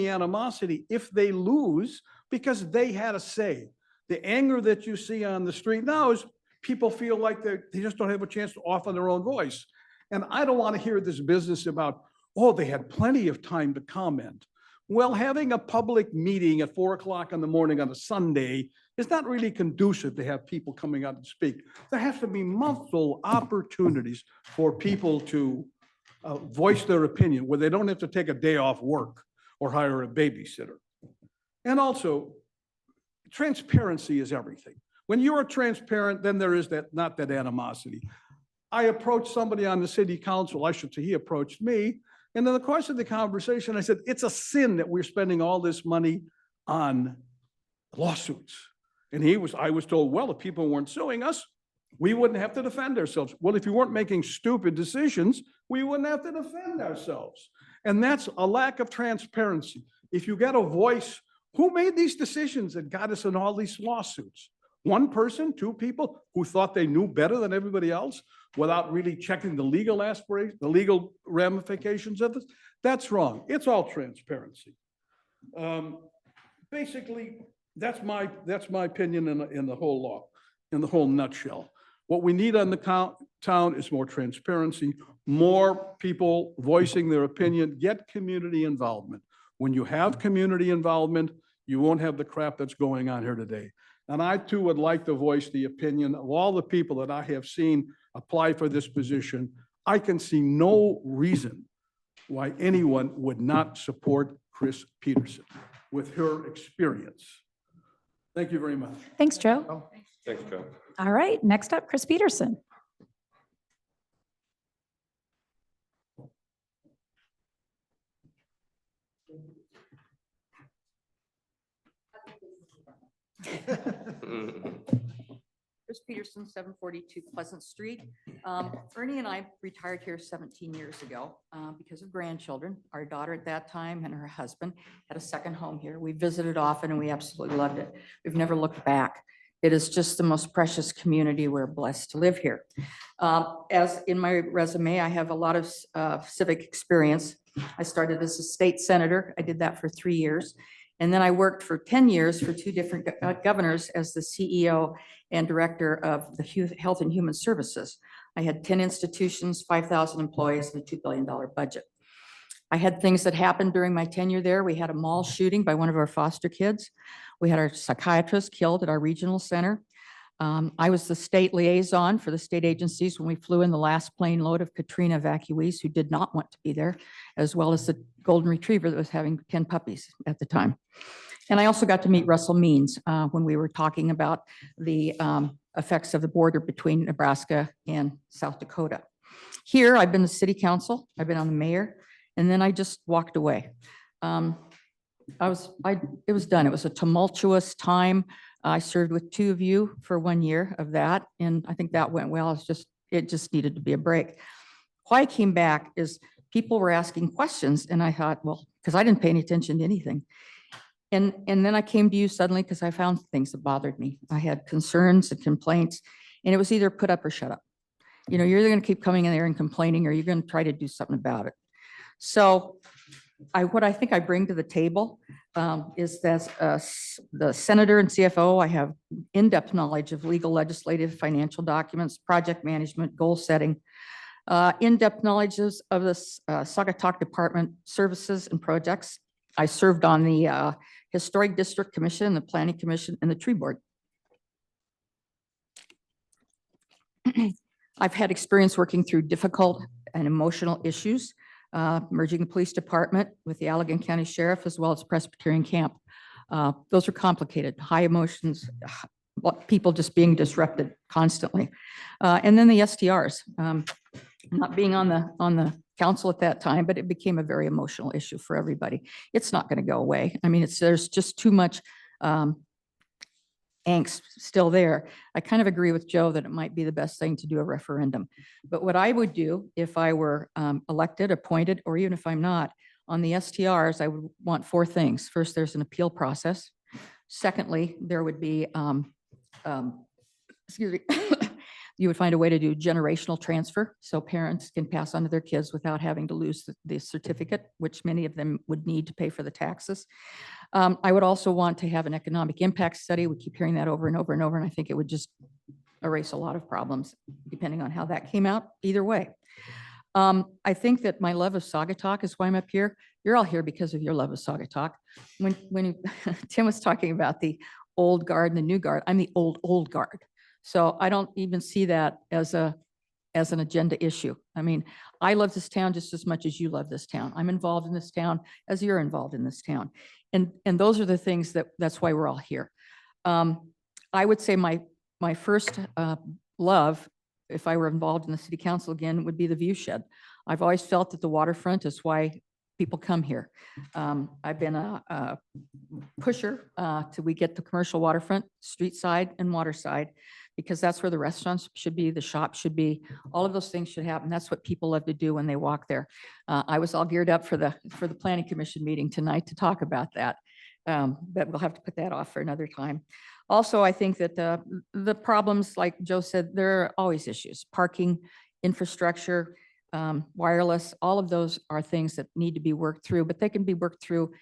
animosity if they lose because they had a say. The anger that you see on the street now is people feel like they just don't have a chance to offer their own voice. And I don't want to hear this business about, oh, they had plenty of time to comment. Well, having a public meeting at 4 o'clock in the morning on a Sunday is not really conducive to have people coming out and speak. There has to be multiple opportunities for people to voice their opinion where they don't have to take a day off work or hire a babysitter. And also, transparency is everything. When you are transparent, then there is not that animosity. I approached somebody on the city council, I should say he approached me, and in the course of the conversation, I said, it's a sin that we're spending all this money on lawsuits. And I was told, well, if people weren't suing us, we wouldn't have to defend ourselves. Well, if you weren't making stupid decisions, we wouldn't have to defend ourselves. And that's a lack of transparency. If you get a voice, who made these decisions that got us in all these lawsuits? One person, two people who thought they knew better than everybody else without really checking the legal aspirations, the legal ramifications of this? That's wrong. It's all transparency. Basically, that's my opinion in the whole law, in the whole nutshell. What we need on the town is more transparency, more people voicing their opinion, get community involvement. When you have community involvement, you won't have the crap that's going on here today. And I too would like to voice the opinion of all the people that I have seen apply for this position. I can see no reason why anyone would not support Chris Peterson with her experience. Thank you very much. Thanks, Joe. Thanks, Joe. All right, next up, Chris Peterson. Chris Peterson, 742 Pleasant Street. Ernie and I retired here 17 years ago because of grandchildren. Our daughter at that time and her husband had a second home here. We visited often and we absolutely loved it. We've never looked back. It is just the most precious community. We're blessed to live here. As in my resume, I have a lot of civic experience. I started as a state senator. I did that for 3 years. And then I worked for 10 years for 2 different governors as the CEO and director of the Health and Human Services. I had 10 institutions, 5,000 employees, and a $2 billion budget. I had things that happened during my tenure there. We had a mall shooting by one of our foster kids. We had our psychiatrist killed at our regional center. I was the state liaison for the state agencies when we flew in the last plane load of Katrina evacuees who did not want to be there, as well as the golden retriever that was having 10 puppies at the time. And I also got to meet Russell Means when we were talking about the effects of the border between Nebraska and South Dakota. Here, I've been the city council, I've been on the mayor, and then I just walked away. It was done. It was a tumultuous time. I served with 2 of you for 1 year of that, and I think that went well. It just needed to be a break. Why I came back is people were asking questions, and I thought, well, because I didn't pay any attention to anything. And then I came to you suddenly because I found things that bothered me. I had concerns and complaints, and it was either put up or shut up. You know, you're either going to keep coming in there and complaining, or you're going to try to do something about it. So what I think I bring to the table is that the senator and CFO, I have in-depth knowledge of legal, legislative, financial documents, project management, goal setting, in-depth knowledge of the Saugatuck Department services and projects. I served on the Historic District Commission, the Planning Commission, and the Tree Board. I've had experience working through difficult and emotional issues, merging the police department with the Allegan County Sheriff as well as Presbyterian Camp. Those are complicated, high emotions, people just being disrupted constantly. And then the STRs, not being on the council at that time, but it became a very emotional issue for everybody. It's not going to go away. I mean, there's just too much angst still there. I kind of agree with Joe that it might be the best thing to do a referendum. But what I would do if I were elected, appointed, or even if I'm not, on the STRs, I would want 4 things. First, there's an appeal process. Secondly, there would be, excuse me, you would find a way to do generational transfer so parents can pass on to their kids without having to lose the certificate, which many of them would need to pay for the taxes. I would also want to have an economic impact study. We keep hearing that over and over and over, and I think it would just erase a lot of problems depending on how that came out either way. I think that my love of Saugatuck is why I'm up here. You're all here because of your love of Saugatuck. When Tim was talking about the old guard and the new guard, I'm the old guard. So I don't even see that as an agenda issue. I mean, I love this town just as much as you love this town. I'm involved in this town as you're involved in this town. And those are the things that's why we're all here. I would say my first love, if I were involved in the city council again, would be the view shed. I've always felt that the waterfront is why people come here. I've been a pusher till we get the commercial waterfront, street side and water side, because that's where the restaurants should be, the shop should be, all of those things should happen. That's what people love to do when they walk there. I was all geared up for the planning commission meeting tonight to talk about that, but we'll have to put that off for another time. Also, I think that the problems, like Joe said, there are always issues, parking, infrastructure, wireless, all of those are things that need to be worked through, but they can be worked through.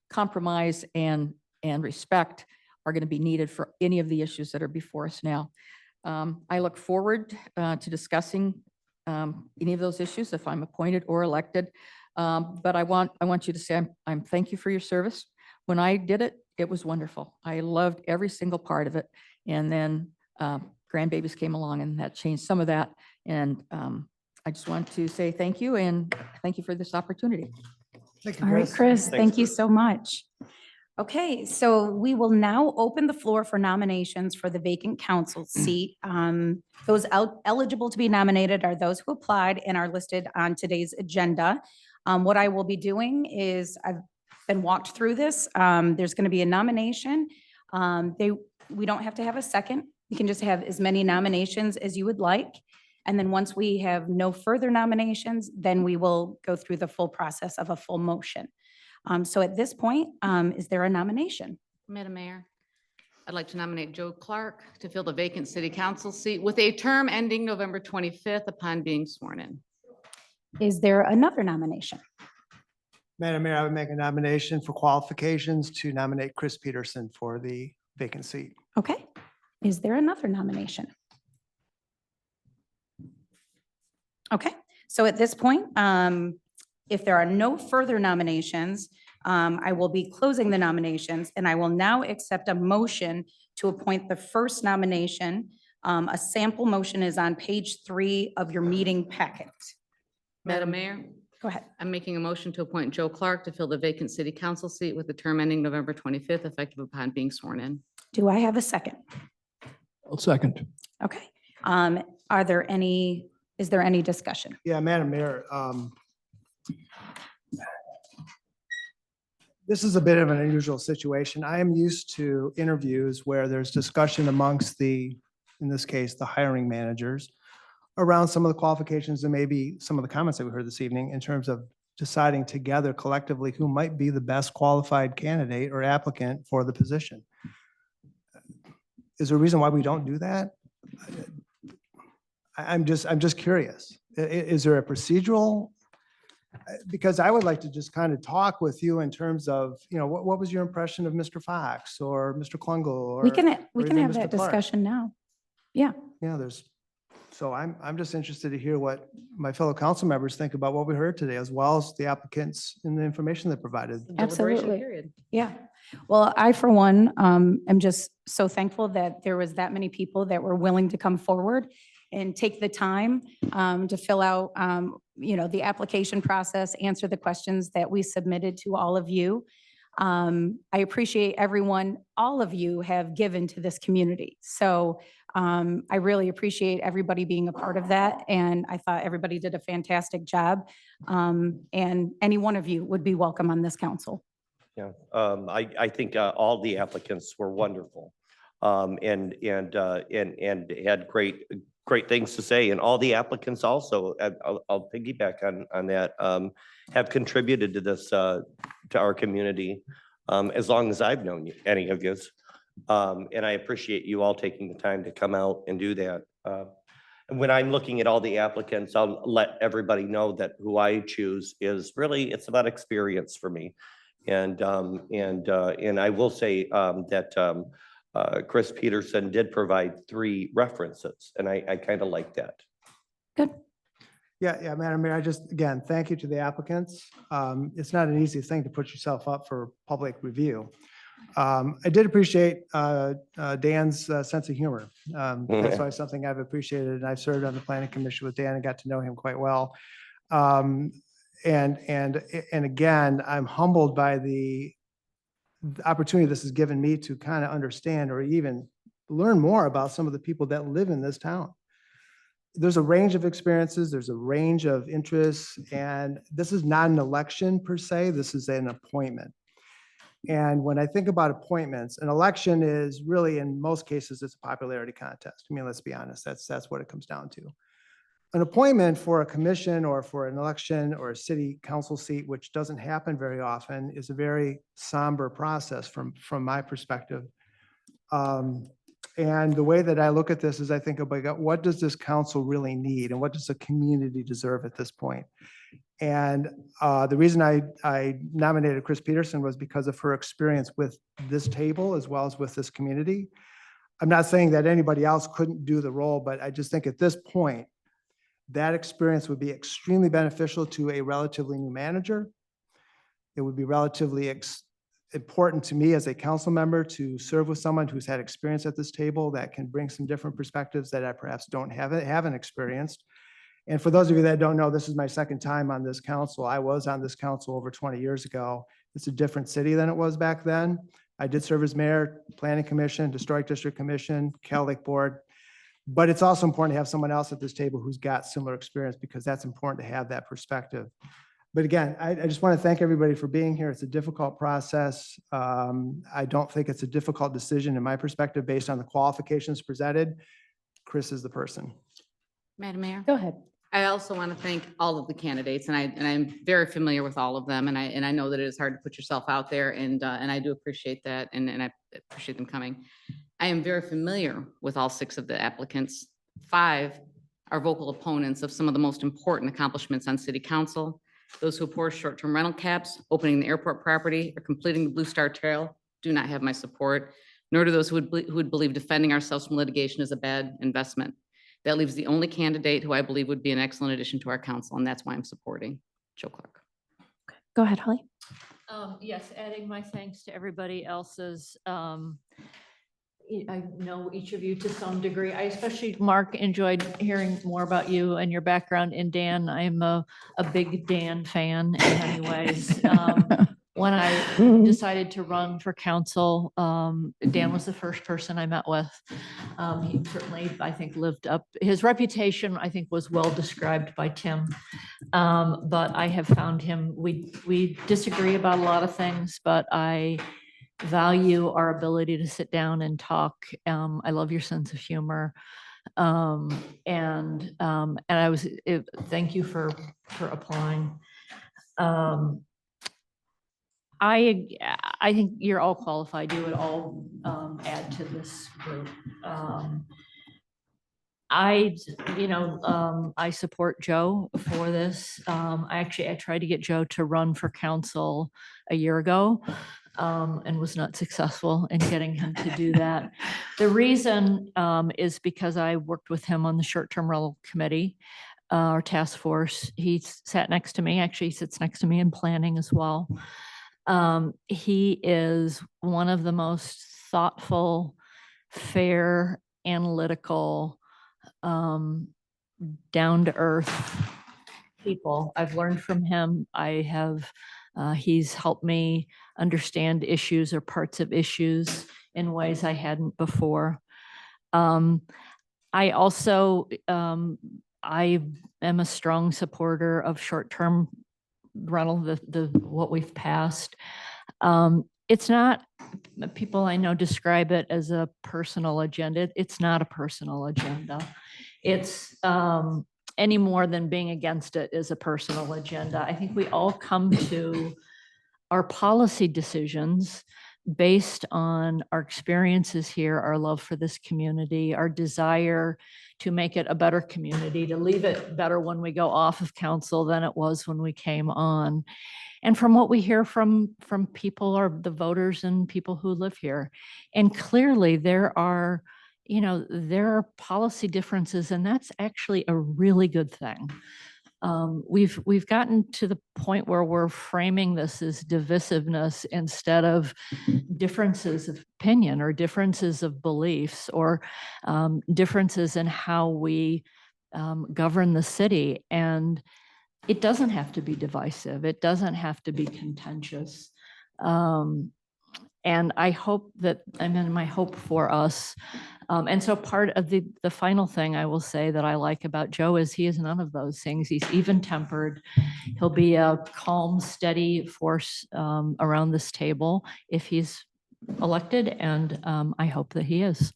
Compromise and respect are going to be needed for any of the issues that are before us now. I look forward to discussing any of those issues if I'm appointed or elected. But I want you to say I'm thank you for your service. When I did it, it was wonderful. I loved every single part of it. And then grandbabies came along and that changed some of that. And I just want to say thank you and thank you for this opportunity. Thank you, All right, Chris. Chris, thank you so much. Okay, so we will now open the floor for nominations for the vacant council seat. Those eligible to be nominated are those who applied and are listed on today's agenda. What I will be doing is I've been walked through this. There's going to be a nomination. We don't have to have a second. You can just have as many nominations as you would like. And then once we have no further nominations, then we will go through the full process of a full motion. So at this point, is there a nomination? Madam Mayor, I'd like to nominate Joe Clark to fill the vacant city council seat with a term ending November 25th upon being sworn in. Is there another nomination? Madam Mayor, I would make a nomination for qualifications to nominate Chris Peterson for the vacant seat. Okay. Is there another nomination? Okay, so at this point, if there are no further nominations, I will be closing the nominations and I will now accept a motion to appoint the first nomination. A sample motion is on page 3 of your meeting packet. Madam Mayor, Go ahead. I'm making a motion to appoint Joe Clark to fill the vacant city council seat with the term ending November 25th, effective upon being sworn in. Do I have a second? I'll second. Okay. Is there any discussion? Yeah, Madam Mayor, this is a bit of an unusual situation. I am used to interviews where there's discussion amongst in this case, the hiring managers around some of the qualifications and maybe some of the comments that we heard this evening in terms of deciding together collectively who might be the best qualified candidate or applicant for the position. Is there a reason why we don't do that? I'm just curious. Is there a procedural? Because I would like to just kind of talk with you in terms of, what was your impression of Mr. Fox or Mr. Klungel? Or We can or even have Mr. that Clark? discussion now. Yeah. So I'm just interested to hear what my fellow council members think about what we heard today, as well as the applicants and the information they provided. Deliberation Absolutely. period. Yeah. Well, I, for one, am just so thankful that there was that many people that were willing to come forward and take the time to fill out, the application process, answer the questions that we submitted to all of you. I appreciate everyone, all of you have given to this community. So I really appreciate everybody being a part of that. And I thought everybody did a fantastic job. And any one of you would be welcome on this council. Yeah, I think all the applicants were wonderful and had great things to say. And all the applicants also, I'll piggyback on that, have contributed to this, to our community as long as I've known any of you. And I appreciate you all taking the time to come out and do that. And when I'm looking at all the applicants, I'll let everybody know that who I choose is really, it's about experience for me. And I will say that Chris Peterson did provide 3 references, and I kind of like that. Good. Yeah, Madam Mayor, again, thank you to the applicants. It's not an easy thing to put yourself up for public review. I did appreciate Dan's sense of humor. That's always something I've appreciated, and I've served on the planning commission with Dan and got to know him quite well. And again, I'm humbled by the opportunity this has given me to kind of understand or even learn more about some of the people that live in this town. There's a range of experiences, there's a range of interests, and this is not an election per se, this is an appointment. And when I think about appointments, an election is really, in most cases, it's a popularity contest. I mean, let's be honest, that's what it comes down to. An appointment for a commission or for an election or a city council seat, which doesn't happen very often, is a very somber process from my perspective. And the way that I look at this is I think about what does this council really need and what does the community deserve at this point? And the reason I nominated Chris Peterson was because of her experience with this table as well as with this community. I'm not saying that anybody else couldn't do the role, but I just think at this point, that experience would be extremely beneficial to a relatively new manager. It would be relatively important to me as a council member to serve with someone who's had experience at this table that can bring some different perspectives that I perhaps haven't experienced. And for those of you that don't know, this is my second time on this council. I was on this council over 20 years ago. It's a different city than it was back then. I did serve as mayor, planning commission, historic district commission, Cal Lake board. But it's also important to have someone else at this table who's got similar experience because that's important to have that perspective. But again, I just want to thank everybody for being here. It's a difficult process. I don't think it's a difficult decision in my perspective based on the qualifications presented. Chris is the person. Madam Mayor, Go ahead. I also want to thank all of the candidates, and I'm very familiar with all of them, and I know that it is hard to put yourself out there, and I do appreciate that, and I appreciate them coming. I am very familiar with all 6 of the applicants. 5 are vocal opponents of some of the most important accomplishments on city council. Those who oppose short-term rental caps, opening the airport property, or completing the Blue Star Trail do not have my support, nor do those who would believe defending ourselves from litigation is a bad investment. That leaves the only candidate who I believe would be an excellent addition to our council, and that's why I'm supporting Joe Clark. Go ahead, Holly. Yes, adding my thanks to everybody else's. I know each of you to some degree. I especially, Mark, enjoyed hearing more about you and your background in Dan. I'm a big Dan fan in many ways. When I decided to run for council, Dan was the first person I met with. He certainly, I think, lived up, his reputation, I think, was well described by Tim. But I have found him, we disagree about a lot of things, but I value our ability to sit down and talk. I love your sense of humor. And I was, thank you for applying. I think you're all qualified. You would all add to this group. I support Joe for this. I tried to get Joe to run for council a year ago and was not successful in getting him to do that. The reason is because I worked with him on the short-term rental committee, our task force. He sat next to me. Actually, he sits next to me in planning as well. He is one of the most thoughtful, fair, analytical, down-to-earth people. I've learned from him. He's helped me understand issues or parts of issues in ways I hadn't before. I also, I am a strong supporter of short-term rental, what we've passed. It's not, people I know describe it as a personal agenda. It's not a personal agenda. It's any more than being against it is a personal agenda. I think we all come to our policy decisions based on our experiences here, our love for this community, our desire to make it a better community, to leave it better when we go off of council than it was when we came on. And from what we hear from people or the voters and people who live here. And clearly there are policy differences, and that's actually a really good thing. We've gotten to the point where we're framing this as divisiveness instead of differences of opinion or differences of beliefs or differences in how we govern the city. And it doesn't have to be divisive. It doesn't have to be contentious. And I hope that, my hope for us, and so part of the final thing I will say that I like about Joe is he is none of those things. He's even-tempered. He'll be a calm, steady force around this table if he's elected, and I hope that he is.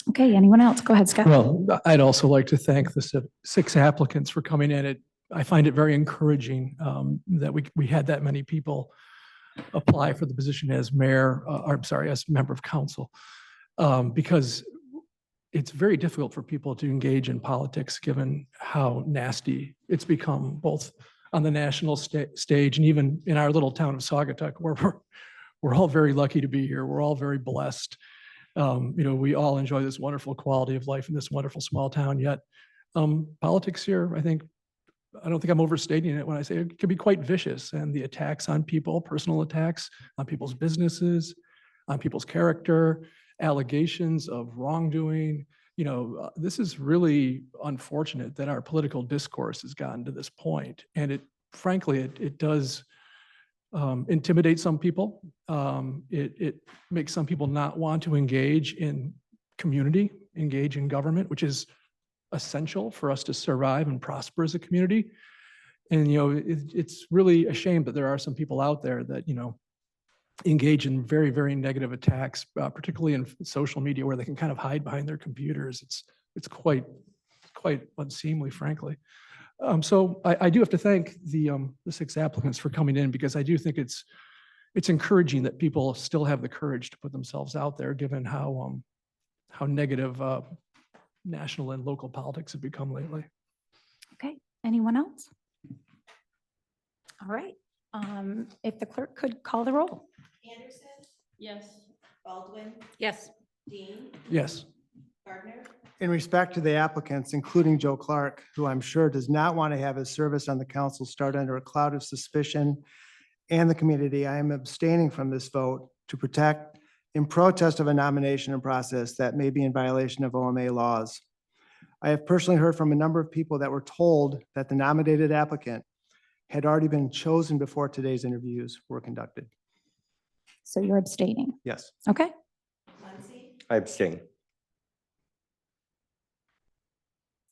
Okay, anyone else? Go ahead, Scott. Well, I'd also like to thank the 6 applicants for coming in. I find it very encouraging that we had that many people apply for the position as mayor, as member of council, because it's very difficult for people to engage in politics given how nasty it's become, both on the national stage and even in our little town of Saugatuck, where we're all very lucky to be here. We're all very blessed. We all enjoy this wonderful quality of life in this wonderful small town, yet politics here, I don't think I'm overstating it when I say it can be quite vicious, and the attacks on people, personal attacks on people's businesses, on people's character, allegations of wrongdoing. This is really unfortunate that our political discourse has gotten to this point. And frankly, it does intimidate some people. It makes some people not want to engage in community, engage in government, which is essential for us to survive and prosper as a community. And, it's really a shame that there are some people out there that, engage in very, very negative attacks, particularly in social media where they can kind of hide behind their computers. It's quite quite unseemly, frankly. So I do have to thank the 6 applicants for coming in, because I do think it's encouraging that people still have the courage to put themselves out there, given how negative national and local politics have become lately. Okay, anyone else? All right, if the clerk could call the roll. Anderson, Yes. Baldwin, Yes. Dean, Yes. Gardner, In respect to the applicants, including Joe Clark, who I'm sure does not want to have his service on the council start under a cloud of suspicion, and the community, I am abstaining from this vote to protect in protest of a nomination and process that may be in violation of OMA laws. I have personally heard from a number of people that were told that the nominated applicant had already been chosen before today's interviews were conducted. So you're abstaining. Yes. Okay, Muncy, I abstain.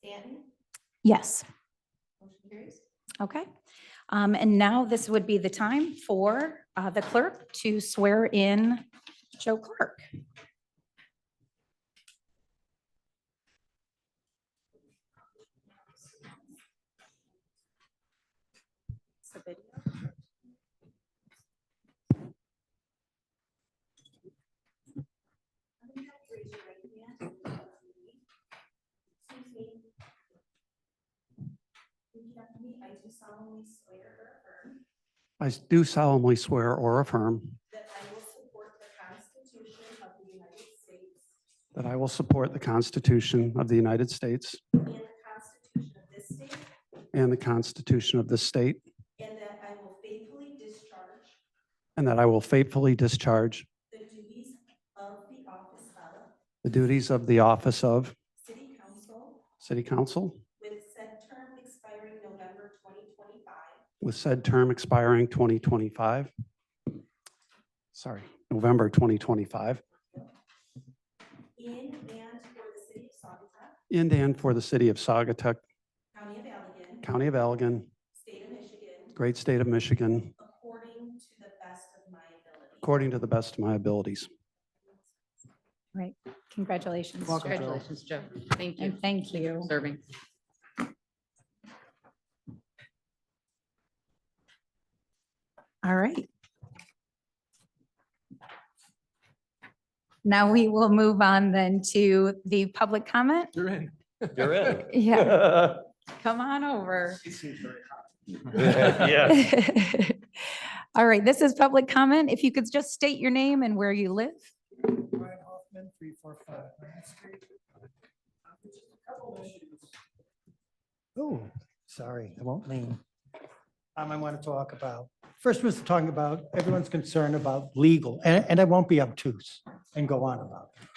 Stanton, yes, motion carries. okay. And now this would be the time for the clerk to swear in Joe Clark. So video. Excuse me. Repeat after me. I do solemnly swear or affirm I do solemnly swear or affirm that I will support the Constitution of the United States that I will support the Constitution of the United States and the Constitution of this state, and the Constitution of this state, and that I will faithfully discharge and that I will faithfully discharge the duties of the office of the duties of the office of City Council City Council with said term expiring November 2025, with said term expiring 2025. Sorry, November 2025, in and for the City of Saugatuck, in and for the City of Saugatuck, County of Allegan, County of Allegan, State of Michigan, great state of Michigan, according to the best of my ability. according to the best of my abilities. Right, congratulations. Joe. Welcome, Joe. Congratulations, Joe. Thank you. And thank you. for serving. All right. Now we will move on then to the public comment. You're in. You're in. Yeah. Come on over. Yeah. All right, this is public comment. If you could just state your name and where you live. Brian Hoffman, 345 Main Street. Oh, sorry, I won't lean. I want to talk about, first was talking about, everyone's concerned about legal, and I won't be obtuse and go on about it.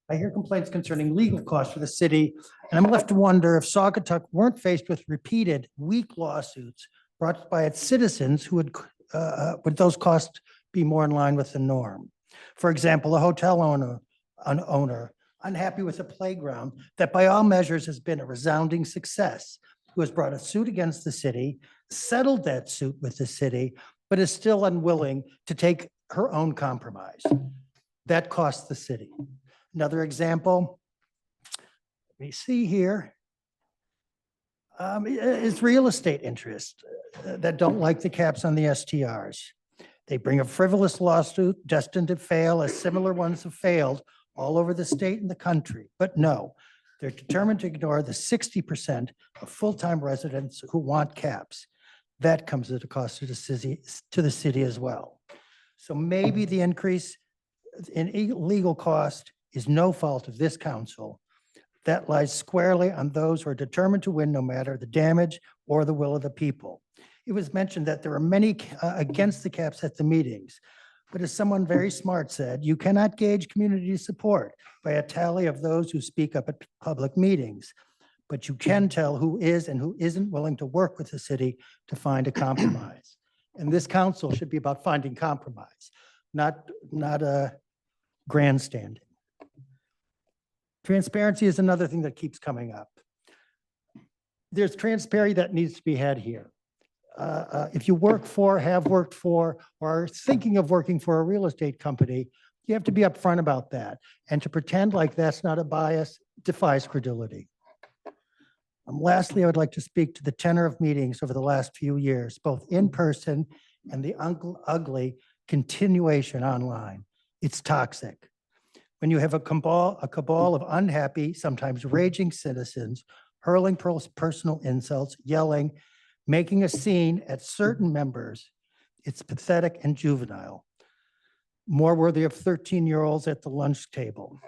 I hear complaints concerning legal costs for the city, and I'm left to wonder if Saugatuck weren't faced with repeated weak lawsuits brought by its citizens who would those costs be more in line with the norm? For example, a hotel owner unhappy with a playground that by all measures has been a resounding success, who has brought a suit against the city, settled that suit with the city, but is still unwilling to take her own compromise. That costs the city. Another example, let me see here, is real estate interests that don't like the caps on the STRs. They bring a frivolous lawsuit destined to fail as similar ones have failed all over the state and the country. But no, they're determined to ignore the 60% of full-time residents who want caps. That comes at a cost to the city as well. So maybe the increase in legal cost is no fault of this council. That lies squarely on those who are determined to win no matter the damage or the will of the people. It was mentioned that there are many against the caps at the meetings. But as someone very smart said, you cannot gauge community support by a tally of those who speak up at public meetings. But you can tell who is and who isn't willing to work with the city to find a compromise. And this council should be about finding compromise, not grandstanding. Transparency is another thing that keeps coming up. There's transparency that needs to be had here. If you work for, have worked for, or are thinking of working for a real estate company, you have to be upfront about that. And to pretend like that's not a bias defies credulity. Lastly, I would like to speak to the tenor of meetings over the last few years, both in person and the ugly continuation online. It's toxic. When you have a cabal of unhappy, sometimes raging citizens hurling personal insults, yelling, making a scene at certain members, it's pathetic and juvenile. More worthy of 13-year-olds at the lunch table,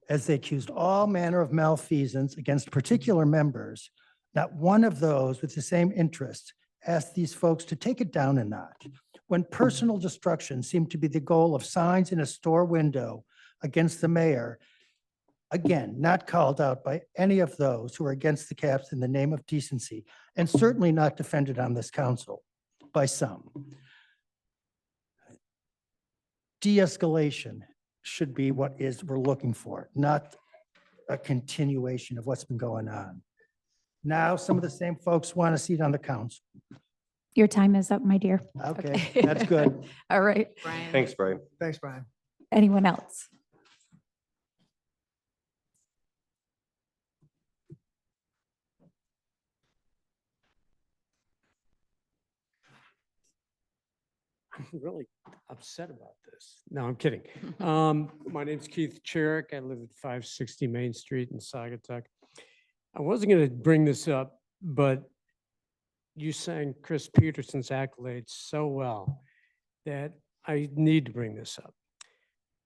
as they accused all manner of malfeasance against particular members. Not one of those with the same interests asked these folks to take it down a notch. When personal destruction seemed to be the goal of signs in a store window against the mayor, again, not called out by any of those who are against the caps in the name of decency, and certainly not defended on this council by some. De-escalation should be what we're looking for, not a continuation of what's been going on. Now, some of the same folks want a seat on the council. Your time is up, my dear. Okay, that's good. All right. Brian. Thanks, Brian. Thanks, Brian. Anyone else? I'm really upset about this. No, I'm kidding. My name's Keith Cherick. I live at 560 Main Street in Saugatuck. I wasn't going to bring this up, but you sang Chris Peterson's accolades so well that I need to bring this up.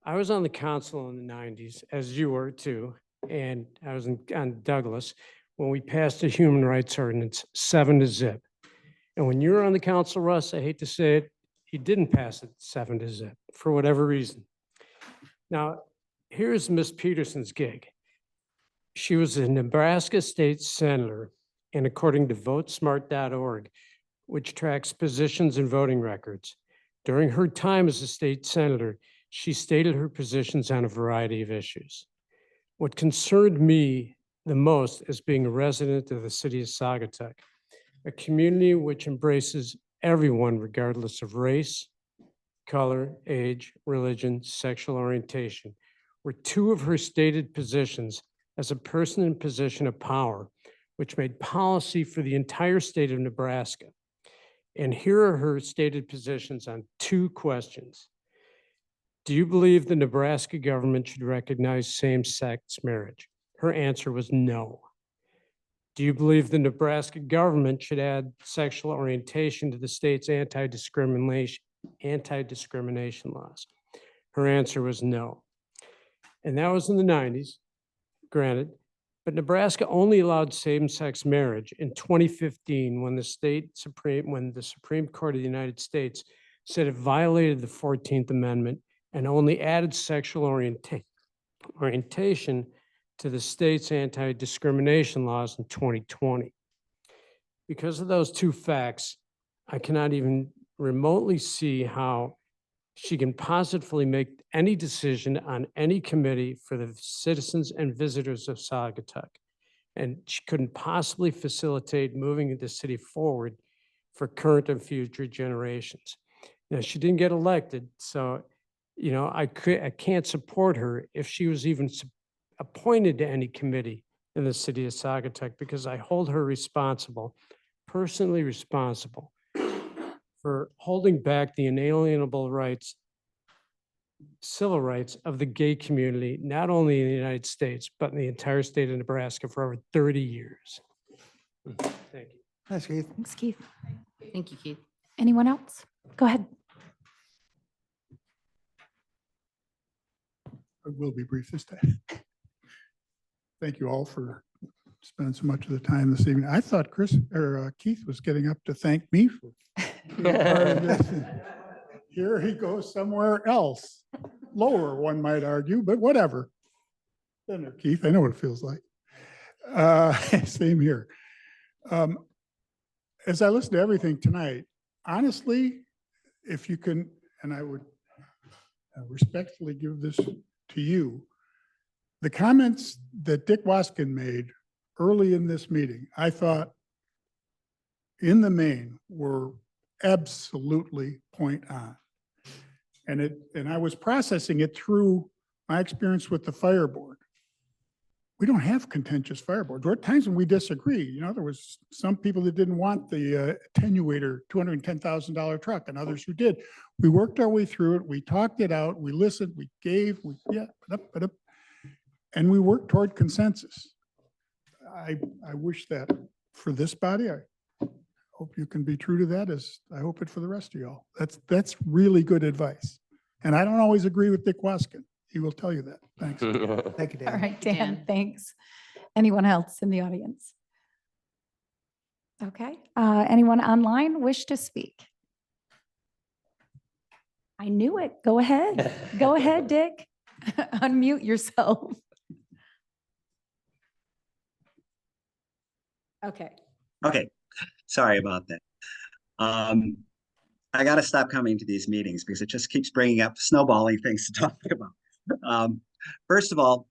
I was on the council in the 90s, as you were too, and I was on Douglas when we passed a human rights ordinance 7-0. And when you were on the council, Russ, I hate to say it, he didn't pass it 7-0 for whatever reason. Now, here's Miss Peterson's gig. She was a Nebraska state senator, and according to votesmart.org, which tracks positions and voting records, during her time as a state senator, she stated her positions on a variety of issues. What concerned me the most as being a resident of the city of Saugatuck, a community which embraces everyone regardless of race, color, age, religion, sexual orientation, were two of her stated positions as a person in position of power, which made policy for the entire state of Nebraska. And here are her stated positions on two questions. Do you believe the Nebraska government should recognize same-sex marriage? Her answer was no. Do you believe the Nebraska government should add sexual orientation to the state's anti-discrimination laws? Her answer was no. And that was in the 90s, granted, but Nebraska only allowed same-sex marriage in 2015 when the Supreme Court of the United States said it violated the 14th Amendment and only added sexual orientation to the state's anti-discrimination laws in 2020. Because of those two facts, I cannot even remotely see how she can positively make any decision on any committee for the citizens and visitors of Saugatuck. And she couldn't possibly facilitate moving the city forward for current and future generations. Now, she didn't get elected, so I can't support her if she was even appointed to any committee in the city of Saugatuck, because I hold her responsible, personally responsible, for holding back the inalienable rights, civil rights of the gay community, not only in the United States, but in the entire state of Nebraska for over 30 years. Thank you. Thanks, Keith. Thanks, Keith. Thank you, Keith. Anyone else? Go ahead. I will be brief this time. Thank you all for spending so much of the time this evening. I thought Keith was getting up to thank me for being part of this. Here he goes somewhere else, lower, one might argue, but whatever. Senator Keith, I know what it feels like. Same here. As I listen to everything tonight, honestly, if you can, and I would respectfully give this to you, the comments that Dick Waskin made early in this meeting, I thought in the main were absolutely point on. And I was processing it through my experience with the fire board. we don't have contentious fire boards. There are times when we disagree. You know, there was some people that didn't want the attenuator $210,000 truck and others who did. We worked our way through it. We talked it out. We listened, we gave, and we worked toward consensus. I wish that for this body, I hope you can be true to that, as I hope it for the rest of y'all. That's really good advice. And I don't always agree with Dick Waskin. He will tell you that. Thanks. Thank you, Dan. All right, Dan, Dan. thanks. Anyone else in the audience? Okay, anyone online wish to speak? I knew it. Go ahead. Go ahead, Dick. Unmute yourself. Okay. Okay, sorry about that. I got to stop coming to these meetings because it just keeps bringing up snowballing things to talk about. First of all,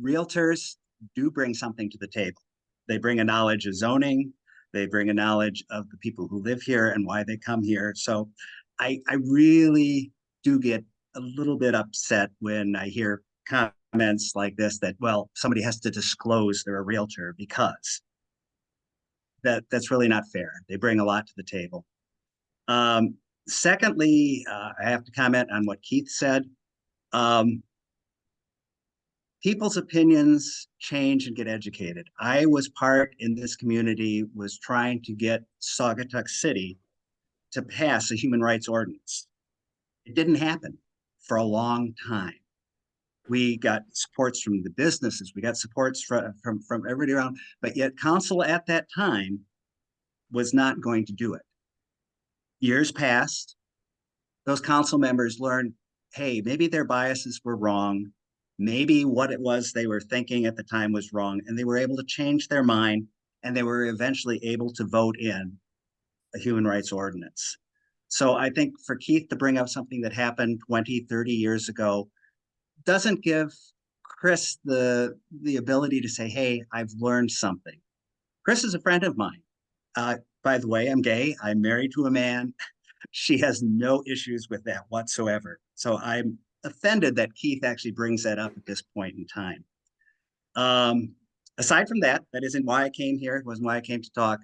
realtors do bring something to the table. They bring a knowledge of zoning. They bring a knowledge of the people who live here and why they come here. So I really do get a little bit upset when I hear comments like this that, well, somebody has to disclose they're a realtor because that's really not fair. They bring a lot to the table. Secondly, I have to comment on what Keith said. People's opinions change and get educated. I was part in this community was trying to get Saugatuck City to pass a human rights ordinance. It didn't happen for a long time. We got supports from the businesses. We got supports from everybody around, but yet council at that time was not going to do it. Years passed. Those council members learned, hey, maybe their biases were wrong. Maybe what it was they were thinking at the time was wrong, and they were able to change their mind, and they were eventually able to vote in a human rights ordinance. So I think for Keith to bring up something that happened 20, 30 years ago doesn't give Chris the ability to say, hey, I've learned something. Chris is a friend of mine. By the way, I'm gay. I'm married to a man. She has no issues with that whatsoever. So I'm offended that Keith actually brings that up at this point in time. Aside from that, that isn't why I came here. It wasn't why I came to talk.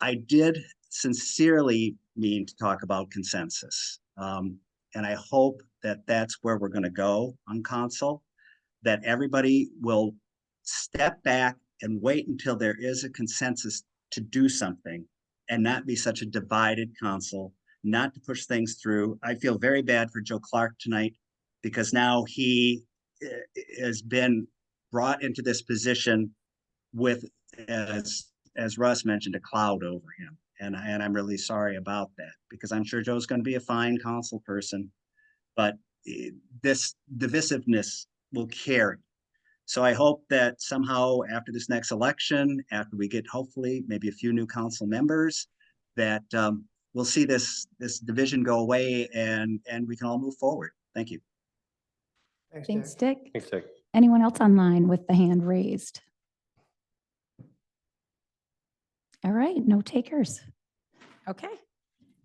I did sincerely mean to talk about consensus. And I hope that that's where we're going to go on council, that everybody will step back and wait until there is a consensus to do something and not be such a divided council, not to push things through. I feel very bad for Joe Clark tonight because now he has been brought into this position with, as Russ mentioned, a cloud over him. And I'm really sorry about that because I'm sure Joe's going to be a fine council person, but this divisiveness will carry. So I hope that somehow after this next election, after we get hopefully maybe a few new council members, that we'll see this division go away and we can all move forward. Thank you. Thanks, Dick. Thanks, Dick. Anyone else online with the hand raised? All right, no takers. Okay.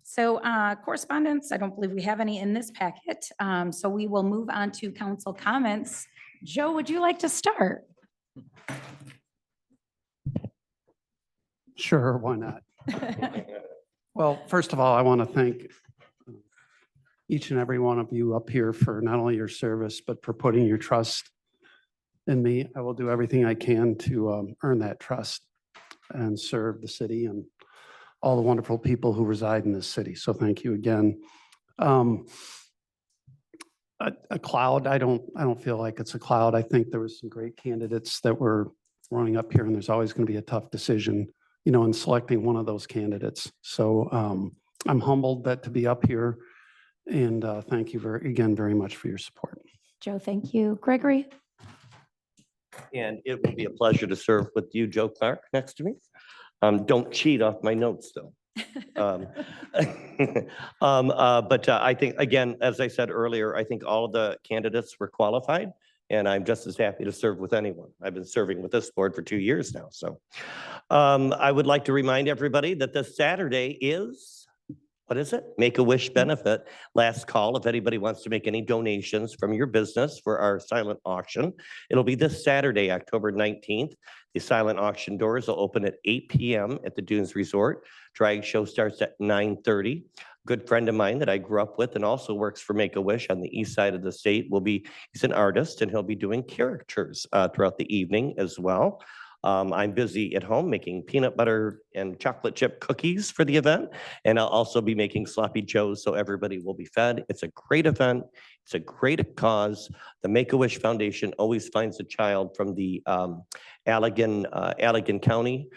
So correspondence, I don't believe we have any in this packet. So we will move on to council comments. Joe, would you like to start? Sure, why not? Well, first of all, I want to thank each and every one of you up here for not only your service, but for putting your trust in me. I will do everything I can to earn that trust and serve the city and all the wonderful people who reside in this city. So thank you again. A cloud, I don't feel like it's a cloud. I think there was some great candidates that were running up here, and there's always going to be a tough decision, in selecting one of those candidates. So I'm humbled to be up here, and thank you very much for your support. Joe, thank you. Gregory? And it will be a pleasure to serve with you, Joe Clark, next to me. Don't cheat off my notes, though. But I think, again, as I said earlier, I think all of the candidates were qualified, and I'm just as happy to serve with anyone. I've been serving with this board for 2 years now. So I would like to remind everybody that this Saturday is what is it? Make-A-Wish benefit. Last call, if anybody wants to make any donations from your business for our silent auction. It'll be this Saturday, October 19th. The silent auction doors will open at 8 p.m. at the Dunes Resort. Drag show starts at 9:30. Good friend of mine that I grew up with and also works for Make-A-Wish on the east side of the state he's an artist and he'll be doing characters throughout the evening as well. I'm busy at home making peanut butter and chocolate chip cookies for the event. And I'll also be making sloppy joes so everybody will be fed. It's a great event. It's a great cause. The Make-A-Wish Foundation always finds a child from the Allegan County.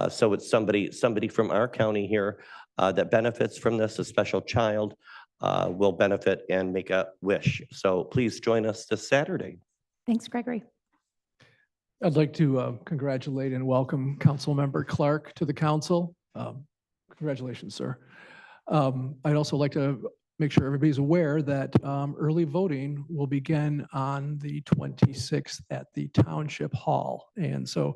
So it's somebody from our county here that benefits from this. A special child will benefit and make a wish. So please join us this Saturday. Thanks, Gregory. I'd like to congratulate and welcome Councilmember Clark to the council. Congratulations, sir. I'd also like to make sure everybody's aware that early voting will begin on the 26th at the Township Hall. And so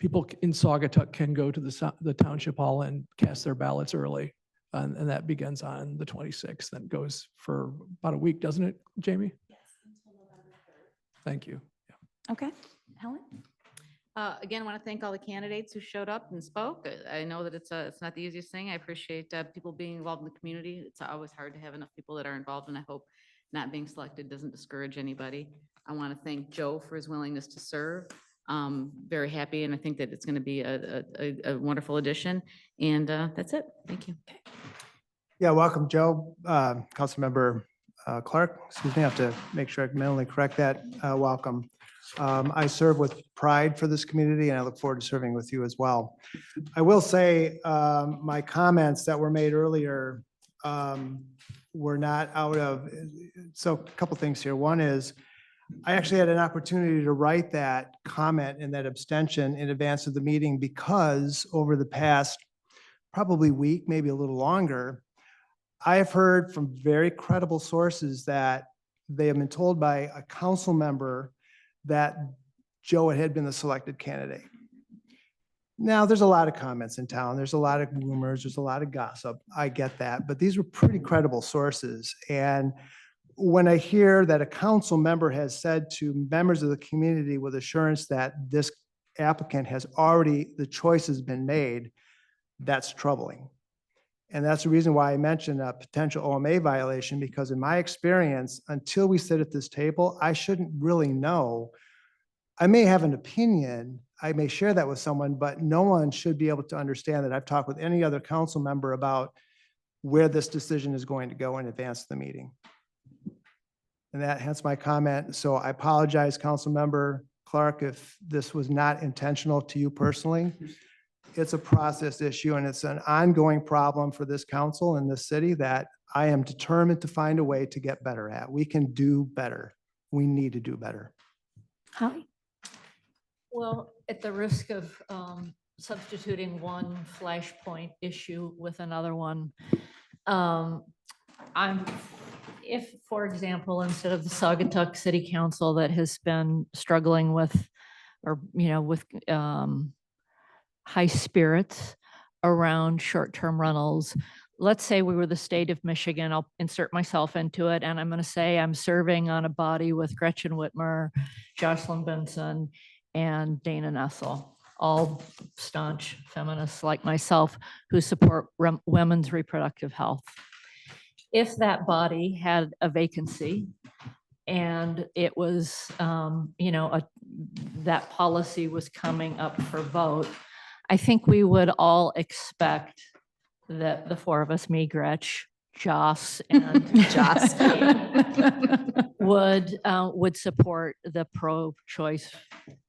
people in Saugatuck can go to the Township Hall and cast their ballots early. And that begins on the 26th and goes for about a week, doesn't it, Jamie? Yes, until November 3rd. Thank you. Okay, Helen? Again, I want to thank all the candidates who showed up and spoke. I know that it's not the easiest thing. I appreciate people being involved in the community. It's always hard to have enough people that are involved, and I hope not being selected doesn't discourage anybody. I want to thank Joe for his willingness to serve. Very happy, and I think that it's going to be a wonderful addition. And that's it. Thank you. Yeah, welcome, Joe. Councilmember Clark, excuse me, I have to make sure I can mentally correct that. Welcome. I serve with pride for this community and I look forward to serving with you as well. I will say my comments that were made earlier were not out of, so a couple things here. One is I actually had an opportunity to write that comment and that abstention in advance of the meeting because over the past probably week, maybe a little longer, I have heard from very credible sources that they have been told by a council member that Joe had been the selected candidate. Now, there's a lot of comments in town. There's a lot of rumors. There's a lot of gossip. I get that, but these were pretty credible sources. And when I hear that a council member has said to members of the community with assurance that this applicant has already, the choice has been made, that's troubling. And that's the reason why I mentioned a potential OMA violation, because in my experience, until we sit at this table, I shouldn't really know. I may have an opinion, I may share that with someone, but no one should be able to understand that I've talked with any other council member about where this decision is going to go in advance of the meeting. And that hence my comment. So I apologize, Council Member Clark, if this was not intentional to you personally. It's a process issue and it's an ongoing problem for this council and this city that I am determined to find a way to get better at. We can do better. We need to do better. Holly? Well, at the risk of substituting one flashpoint issue with another one, if, for example, instead of the Saugatuck City Council that has been struggling with, or, with high spirits around short-term rentals, let's say we were the state of Michigan, I'll insert myself into it, and I'm going to say I'm serving on a body with Gretchen Whitmer, Jocelyn Benson, and Dana Nessel, all staunch feminists like myself who support women's reproductive health. If that body had a vacancy and it was, that policy was coming up for vote, I think we would all expect that the four of us, me, Gretch, Joss, and Joss. would support the pro-choice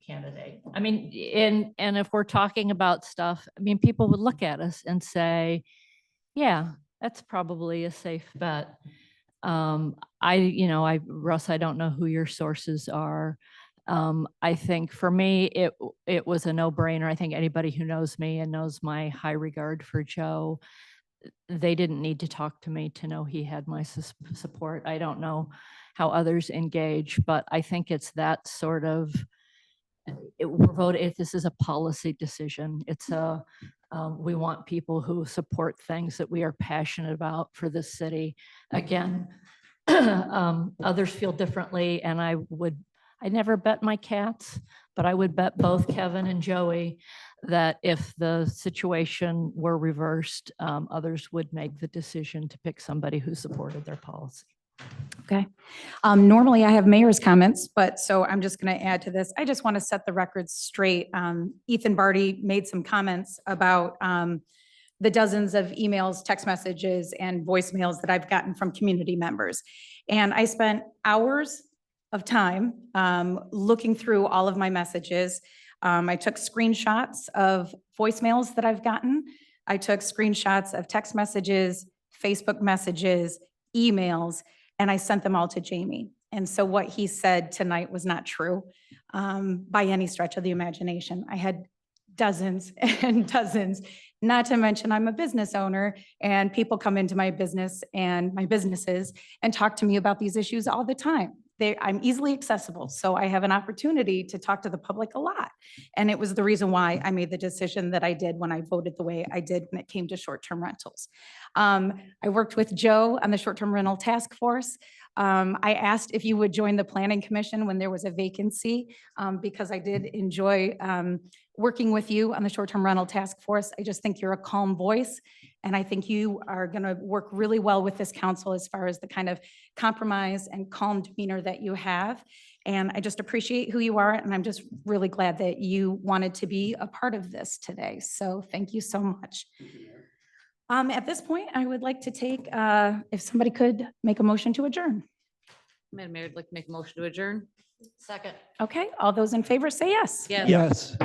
candidate. I mean, and if we're talking about stuff, I mean, people would look at us and say, yeah, that's probably a safe bet. Russ, I don't know who your sources are. I think for me, it was a no-brainer. I think anybody who knows me and knows my high regard for Joe, they didn't need to talk to me to know he had my support. I don't know how others engage, but I think it's that sort of, we're voting, if this is a policy decision, it's a We want people who support things that we are passionate about for this city. Again, others feel differently, and I never bet my cats, but I would bet both Kevin and Joey that if the situation were reversed, others would make the decision to pick somebody who supported their policy. Okay. Normally I have mayor's comments, but so I'm just going to add to this. I just want to set the record straight. Ethan Barty made some comments about the dozens of emails, text messages, and voicemails that I've gotten from community members. And I spent hours of time looking through all of my messages. I took screenshots of voicemails that I've gotten. I took screenshots of text messages, Facebook messages, emails, and I sent them all to Jamie. And so what he said tonight was not true by any stretch of the imagination. I had dozens and dozens, not to mention I'm a business owner and people come into my business and my businesses and talk to me about these issues all the time. I'm easily accessible, so I have an opportunity to talk to the public a lot. And it was the reason why I made the decision that I did when I voted the way I did when it came to short-term rentals. I worked with Joe on the short-term rental task force. I asked if you would join the planning commission when there was a vacancy because I did enjoy working with you on the short-term rental task force. I just think you're a calm voice, and I think you are going to work really well with this council as far as the kind of compromise and calm demeanor that you have. And I just appreciate who you are, and I'm just really glad that you wanted to be a part of this today. So thank you so much. At this point, I would like to take, if somebody could make a motion to adjourn. Madam Mayor, I'd like to make a motion to adjourn. Second. Okay, all those in favor say yes. Yes.